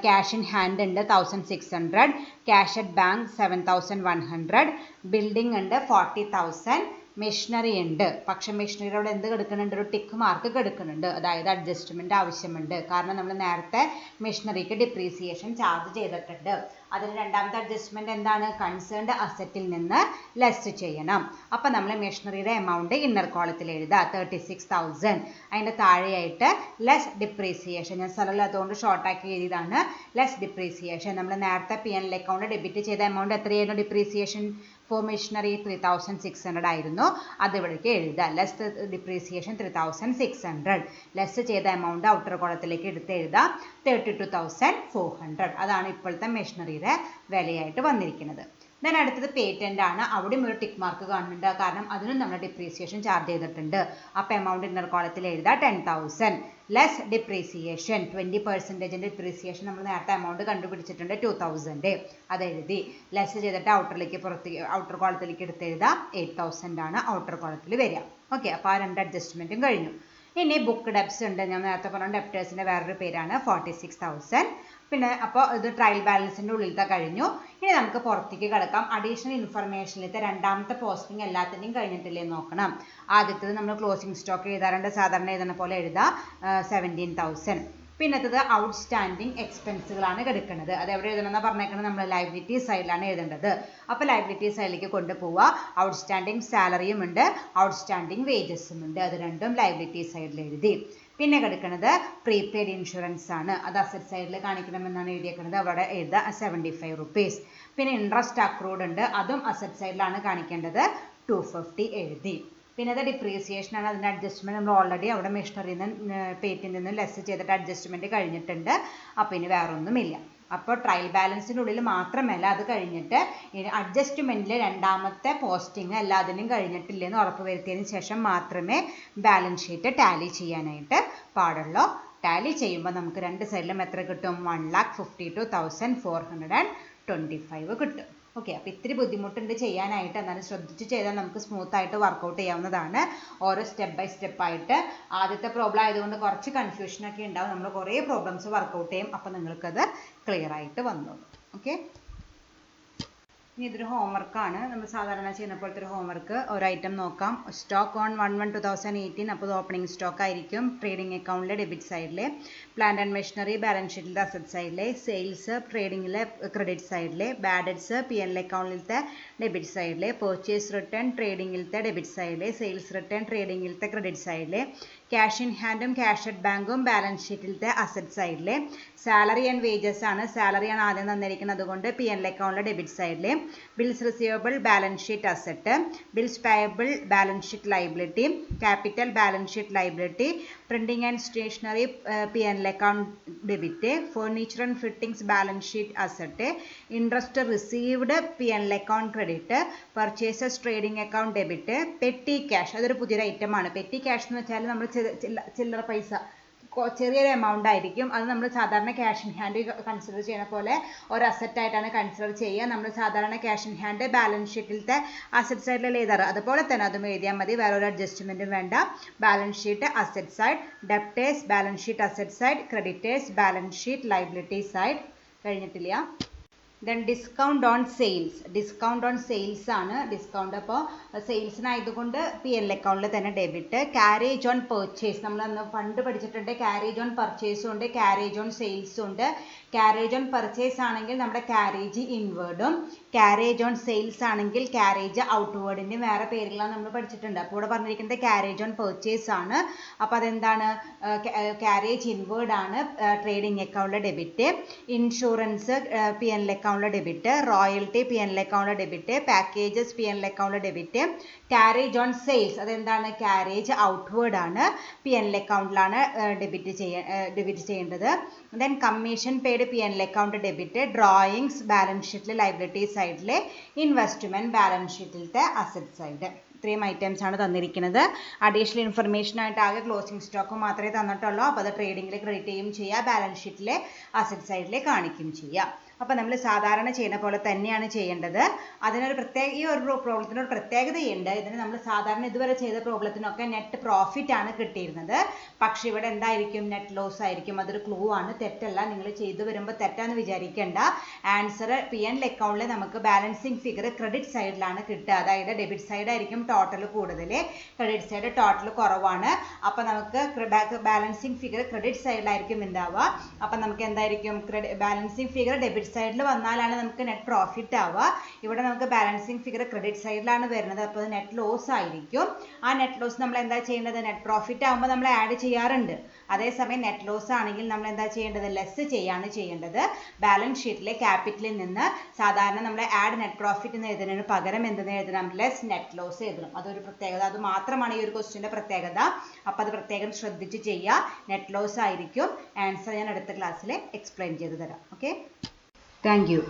ക്യാഷ് ഇൻ ഹാൻഡ് ഉണ്ട് 1,600, ക്യാഷ് അറ്റ് ബാങ്ക് 7,100, ബിൽഡിംഗ് ഉണ്ട് 40,000, മെഷീനറി ഉണ്ട്. പക്ഷേ മെഷീനറിയോട് എന്ത് കിടക്കുന്നുണ്ട്? ഒരു ടിക്ക് മാർക്ക് കിടക്കുന്നുണ്ട്. അതായത് അഡ്ജസ്റ്റ്മെൻറ്റ് ആവശ്യമുണ്ട്. കാരണം നമ്മൾ നേരത്തെ മെഷീനറിക്ക് ഡിപ്രീസിയേഷൻ ചാർജ് ചെയ്തിട്ടുണ്ട്. അതിന് രണ്ടാമത്തെ അഡ്ജസ്റ്റ്മെൻറ്റ് എന്താണ്? കൺസേൺഡ് അസറ്റിൽ നിന്ന് ലെസ് ചെയ്യണം. അപ്പം നമ്മൾ മെഷീനറിയുടെ എമൗണ്ട് ഇന്നർ കോളത്തിൽ എഴുതുക 36,000. അതിൻ്റെ താഴെയായിട്ട് ലെസ് ഡിപ്രീസിയേഷൻ, ഞാൻ സ്ഥലമില്ലാത്തതുകൊണ്ട് ഷോർട്ടാക്കി എഴുതിയതാണ്. ലെസ് ഡിപ്രീസിയേഷൻ നമ്മൾ നേരത്തെ P&L അക്കൗണ്ട് ഡെബിറ്റ് ചെയ്ത എമൗണ്ട് എത്രയായിരുന്നു? ഡിപ്രീസിയേഷൻ ഫോർ മെഷീനറി 3,600 ആയിരുന്നു. അത് ഇവിടേക്ക് എഴുതുക. Less depreciation 3,600. ലെസ് ചെയ്ത എമൗണ്ട് ഔട്ടർ കോളത്തിലേക്ക് എടുത്ത് എഴുതുക 32,400. അതാണ് ഇപ്പോഴത്തെ മെഷീനറിയുടെ വിലയായിട്ട് വന്നിരിക്കുന്നത്. ദെൻ അടുത്തത് പേറ്റൻ്റ് ആണ്. അവിടെയും ഒരു ടിക്ക് മാർക്ക് കാണുന്നുണ്ട്, കാരണം അതിനും നമ്മൾ ഡിപ്രീസിയേഷൻ ചാർജ് ചെയ്തിട്ടുണ്ട്. അപ്പോൾ എമൗണ്ട് ഇന്നർ കോളത്തിൽ എഴുതുക 10,000. ലെസ് ഡിപ്രീസിയേഷൻ 20% ഡിപ്രീസിയേഷൻ നമ്മൾ നേരത്തെ എമൗണ്ട് കണ്ടുപിടിച്ചിട്ടുണ്ട് 2,000. അത് എഴുതി. ലെസ് ചെയ്തിട്ട് ഔട്ടർ കോളത്തിലേക്ക് എടുത്ത് എഴുതുക 8,000 ആണ് ഔട്ടർ കോളത്തിൽ വരിക. ഓക്കെ, അപ്പോൾ ആ രണ്ട് അഡ്ജസ്റ്റ്മെൻറ്റും കഴിഞ്ഞു. ഇനി ബുക്ക് ഡെപ്സ് ഉണ്ട്. ഞാൻ നേരത്തെ പറഞ്ഞ ഡെപ്റ്റേഴ്സിൻ്റെ വേറൊരു പേരാണ് 46,000. പിന്നെ അപ്പോൾ ഇത് ട്രയൽ ബാലൻസിൻ്റെ ഉള്ളിലത്തെ കഴിഞ്ഞു. ഇനി നമുക്ക് പുറത്തേക്ക് കിടക്കാം. അഡീഷണൽ ഇൻഫർമേഷനിലത്തെ രണ്ടാമത്തെ പോസ്റ്റിംഗ് എല്ലാത്തിൻ്റെയും കഴിഞ്ഞിട്ടില്ലേ നോക്കണം. ആദ്യത്തേത് നമ്മൾ ക്ലോസിംഗ് സ്റ്റോക്ക് എഴുതാറുണ്ട്, സാധാരണ എഴുതുന്ന പോലെ എഴുതുക 17,000. പിന്നത്തത് ഔട്ട്സ്റ്റാൻഡിങ് എക്സ്പെൻസുകളാണ് കിടക്കുന്നത്. അത് എവിടെ എഴുതണമെന്ന് പറഞ്ഞേക്കുന്നത്? നമ്മൾ ലൈബിലിറ്റി സൈഡിലാണ് എഴുതേണ്ടത്. അപ്പോൾ ലൈബിലിറ്റി സൈഡിലേക്ക് കൊണ്ടുപോവുക. ഔട്ട്സ്റ്റാൻഡിങ് സാലറിയും ഉണ്ട്, ഔട്ട്സ്റ്റാൻഡിങ് വേജസും ഉണ്ട്. അത് രണ്ടും ലൈബിലിറ്റി സൈഡിൽ എഴുതി. പിന്നെ കിടക്കുന്നത് പ്രീപെയ്ഡ് ഇൻഷുറൻസ് ആണ്. അത് അസറ്റ് സൈഡിൽ കാണിക്കണമെന്നാണ് എഴുതിയേക്കുന്നത്. അവിടെ എഴുതുക 75 rupees. പിന്നെ ഇൻട്രസ്റ്റ് അക്രൂഡ് ഉണ്ട്, അതും അസറ്റ് സൈഡിലാണ് കാണിക്കേണ്ടത്. 250 എഴുതി. പിന്നെ അത് ഡിപ്രീസിയേഷൻ ആണ്. അതിൻ്റെ അഡ്ജസ്റ്റ്മെൻറ്റ് നമ്മൾ ഓൾറെഡി അവിടെ മെഷീനറിയിൽ നിന്ന് പേറ്റിൽ നിന്ന് ലെസ് ചെയ്തിട്ട് അഡ്ജസ്റ്റ്മെൻറ്റ് കഴിഞ്ഞിട്ടുണ്ട്. അപ്പോൾ ഇനി വേറെ ഒന്നുമില്ല. അപ്പോൾ ട്രയൽ ബാലൻസിൻ്റെ ഉള്ളിൽ മാത്രമല്ല, അത് കഴിഞ്ഞിട്ട് അഡ്ജസ്റ്റ്മെൻറ്റിൽ രണ്ടാമത്തെ പോസ്റ്റിംഗ് എല്ലാത്തിനും കഴിഞ്ഞിട്ടില്ലെന്ന് ഉറപ്പ് വരുത്തിയതിന് ശേഷം മാത്രമേ ബാലൻസ് ഷീറ്റ് ടാലി ചെയ്യാനായിട്ട് പാടുള്ളൂ. ടാലി ചെയ്യുമ്പോൾ നമുക്ക് രണ്ട് സൈഡിലും എത്ര കിട്ടും? 1,52,425 കിട്ടും. ഓക്കെ, അപ്പോൾ ഇത്തിരി ബുദ്ധിമുട്ടുണ്ട് ചെയ്യാനായിട്ട്. എന്നാലും ശ്രദ്ധിച്ച് ചെയ്താൽ നമുക്ക് സ്മൂത്തായിട്ട് വർക്കൗട്ട് ചെയ്യാവുന്നതാണ്. ഓരോ സ്റ്റെപ്പ് ബൈ സ്റ്റെപ്പായിട്ട്. ആദ്യത്തെ പ്രോബ്ലം ആയതുകൊണ്ട് കുറച്ച് കൺഫ്യൂഷനൊക്കെ ഉണ്ടാവും. നമ്മൾ കുറേ പ്രോബ്ലംസ് വർക്കൗട്ട് ചെയ്യും. അപ്പോൾ നിങ്ങൾക്കത് ക്ലിയർ ആയിട്ട് വന്നോളൂ. ഓക്കെ, ഇനി ഇതൊരു ഹോംവർക്കാണ്. നമ്മൾ സാധാരണ ചെയ്യുന്ന പോലത്തെ ഒരു ഹോംവർക്ക്. ഒരു ഐറ്റം നോക്കാം. Stock on 1/1/2018. അപ്പോൾ ഇത് ഓപ്പണിംഗ് സ്റ്റോക്ക് ആയിരിക്കും. ട്രേഡിംഗ് അക്കൗണ്ടിലെ ഡെബിറ്റ് സൈഡിലെ, പ്ലാന്റ് ആൻഡ് മെഷീനറി ബാലൻസ് ഷീറ്റിലെ അസറ്റ് സൈഡിലെ, സെയിൽസ് ട്രേഡിങ്ങിലെ ക്രെഡിറ്റ് സൈഡിലെ, ബാഡറ്റ്സ് P&L അക്കൗണ്ടിലത്തെ ഡെബിറ്റ് സൈഡിലെ, പർച്ചേസ് റിട്ടേൺ ട്രേഡിങ്ങിലത്തെ ഡെബിറ്റ് സൈഡിലെ, സെയിൽസ് റിട്ടേൺ ട്രേഡിങ്ങിലത്തെ ക്രെഡിറ്റ് സൈഡിലെ, ക്യാഷ് ഇൻ ഹാൻഡും ക്യാഷ് അറ്റ് ബാങ്കും ബാലൻസ് ഷീറ്റിലത്തെ അസറ്റ് സൈഡിലെ, സാലറി ആൻഡ് വേജസ് ആണ്. സാലറിയാണ് ആദ്യം തന്നിരിക്കുന്നത്, അതുകൊണ്ട് P&L അക്കൗണ്ടിലെ ഡെബിറ്റ് സൈഡിലെ, bills receivable balance sheet asset, bills payable balance sheet liability, capital balance sheet liability, printing and stationery P&L account debit, furniture and fittings balance sheet asset, interest received P&L account credit, purchases trading account debit, petty cash. അതൊരു പുതിയൊരു ഐറ്റമാണ്. Petty cash എന്ന് വെച്ചാൽ നമ്മൾ ചില്ലറ പൈസ, ചെറിയൊരു amount ആയിരിക്കും. അത് നമ്മൾ സാധാരണ ക്യാഷ് ഇൻ ഹാൻഡ് കൺസിഡർ ചെയ്യുന്ന പോലെ ഒരു അസറ്റ് ആയിട്ടാണ് കൺസിഡർ ചെയ്യുക. നമ്മൾ സാധാരണ ക്യാഷ് ഇൻ ഹാൻഡ് ബാലൻസ് ഷീറ്റിലത്തെ അസറ്റ് സൈഡിൽ എഴുതാറ്. അതുപോലെ തന്നെ അതും എഴുതിയാൽ മതി, വേറൊരു അഡ്ജസ്റ്റ്മെൻറ്റും വേണ്ട. Balance sheet asset side, debtors balance sheet asset side, creditors balance sheet liability side. കഴിഞ്ഞിട്ടില്ല. ദെൻ ഡിസ്കൗണ്ട് ഓൺ സെയിൽസ് ആണ്. ഡിസ്കൗണ്ട് അപ്പോൾ സെയിൽസിനായതുകൊണ്ട് P&L അക്കൗണ്ടിൽ തന്നെ ഡെബിറ്റ്. ക്യാരേജ് ഓൺ പെർച്ചേസ് നമ്മൾ അന്ന് ഫണ്ട് പഠിച്ചിട്ടുണ്ട്. ക്യാരേജ് ഓൺ പർച്ചേസും ഉണ്ട്, ക്യാരേജ് ഓൺ സെയിൽസും ഉണ്ട്. ക്യാരേജ് ഓൺ പർച്ചേസ് ആണെങ്കിൽ നമ്മുടെ ക്യാരേജ് ഇൻവേർഡും, ക്യാരേജ് ഓൺ സെയിൽസ് ആണെങ്കിൽ ക്യാരേജ് ഔട്ട്വേർഡിൻ്റെ വേറെ പേരുകളാണ് നമ്മൾ പഠിച്ചിട്ടുണ്ട്. അപ്പോൾ ഇവിടെ പറഞ്ഞിരിക്കുന്നത് ക്യാരേജ് ഓൺ പർച്ചേസ് ആണ്. അപ്പോൾ അതെന്താണ്? ക്യാരേജ് ഇൻവേർഡ് ആണ് ട്രേഡിംഗ് അക്കൗണ്ടിലെ ഡെബിറ്റ്. ഇൻഷുറൻസ് P&L അക്കൗണ്ടിലെ ഡെബിറ്റ്. റോയൽറ്റി P&L അക്കൗണ്ടിലെ ഡെബിറ്റ്. പാക്കേജസ് P&L അക്കൗണ്ടിലെ ഡെബിറ്റ്. ക്യാരേജ് ഓൺ സെയിൽസ് അതെന്താണ്? ക്യാരേജ് ഔട്ട്വേർഡ് ആണ്, P&L അക്കൗണ്ടിലാണ് ഡെബിറ്റ് ചെയ്യേണ്ടത്. Then commission paid P&L account debit. Drawings balance ഷീറ്റിലെ ലൈബിലിറ്റി സൈഡിലെ, ഇൻവെസ്റ്റ്മെന്റ് ബാലൻസ് ഷീറ്റിലത്തെ അസറ്റ് സൈഡ്. ഇത്രയും ഐറ്റംസ് ആണ് തന്നിരിക്കുന്നത്. അഡീഷണൽ ഇൻഫർമേഷൻ ആയിട്ട് ആകെ ക്ലോസിംഗ് സ്റ്റോക്ക് മാത്രമേ തന്നിട്ടുള്ളൂ. അപ്പോൾ അത് ട്രേഡിംഗിൽ ക്രെഡിറ്റ് ചെയ്യും ചെയ്യുക, ബാലൻസ് ഷീറ്റിലെ അസറ്റ് സൈഡിൽ കാണിക്കും ചെയ്യാം. അപ്പോൾ നമ്മൾ സാധാരണ ചെയ്യുന്ന പോലെ തന്നെയാണ് ചെയ്യേണ്ടത്. അതിനൊരു ഈ ഒരു പ്രോബ്ലത്തിനൊരു പ്രത്യേകതയുണ്ട്. ഇതിന് നമ്മൾ സാധാരണ ഇതുവരെ ചെയ്ത പ്രോബ്ലത്തിനൊക്കെ നെറ്റ് പ്രോഫിറ്റ് ആണ് കിട്ടിയിരുന്നത്. പക്ഷെ ഇവിടെ എന്തായിരിക്കും? നെറ്റ് ലോസ് ആയിരിക്കും. അതൊരു ക്ലൂ ആണ്, തെറ്റല്ല. നിങ്ങൾ ചെയ്തു വരുമ്പോൾ തെറ്റാന്ന് വിചാരിക്കേണ്ട. ആൻസർ P&L അക്കൗണ്ടിൽ നമുക്ക് ബാലൻസിങ് ഫിഗർ ക്രെഡിറ്റ് സൈഡിലാണ് കിട്ടുക. അതായത് ഡെബിറ്റ് സൈഡ് ആയിരിക്കും ടോട്ടൽ കൂടുതൽ, ക്രെഡിറ്റ് സൈഡ് ടോട്ടൽ കുറവാണ്. അപ്പോൾ നമുക്ക് ബാലൻസിങ് ഫിഗർ ക്രെഡിറ്റ് സൈഡിലായിരിക്കും ഉണ്ടാവുക. അപ്പോൾ നമുക്ക് എന്തായിരിക്കും? ബാലൻസിങ് ഫിഗർ ഡെബിറ്റ് സൈഡിൽ വന്നാലാണ് നമുക്ക് നെറ്റ് പ്രോഫിറ്റ് ആവുക. ഇവിടെ നമുക്ക് ബാലൻസിങ് ഫിഗർ ക്രെഡിറ്റ് സൈഡിലാണ് വരുന്നത്. അപ്പോൾ നെറ്റ് ലോസ് ആയിരിക്കും. ആ നെറ്റ് ലോസ് നമ്മൾ എന്താ ചെയ്യേണ്ടത്? നെറ്റ് പ്രോഫിറ്റ് ആകുമ്പോൾ നമ്മൾ ആഡ് ചെയ്യാറുണ്ട്. അതേസമയം നെറ്റ് ലോസ് ആണെങ്കിൽ നമ്മൾ എന്താ ചെയ്യേണ്ടത്? ലെസ് ചെയ്യാണ് ചെയ്യേണ്ടത്. ബാലൻസ് ഷീറ്റിലെ ക്യാപിറ്റലിൽ നിന്ന് സാധാരണ നമ്മൾ ആഡ് നെറ്റ് പ്രോഫിറ്റ് എന്ന് എഴുതുന്നതിന് പകരം എന്തെന്ന് എഴുതണം? ലെസ് നെറ്റ് ലോസ് എഴുതണം. അതൊരു പ്രത്യേകത, അത് മാത്രമാണ് ഈ ഒരു ക്വസ്റ്റ്യൻ്റെ പ്രത്യേകത. അപ്പോൾ അത് പ്രത്യേകം ശ്രദ്ധിച്ച് ചെയ്യുക. നെറ്റ് ലോസ് ആയിരിക്കും. ആൻസർ ഞാൻ അടുത്ത ക്ലാസ്സിൽ എക്സ്പ്ലെയിൻ ചെയ്തു തരാം. Okay, thank you.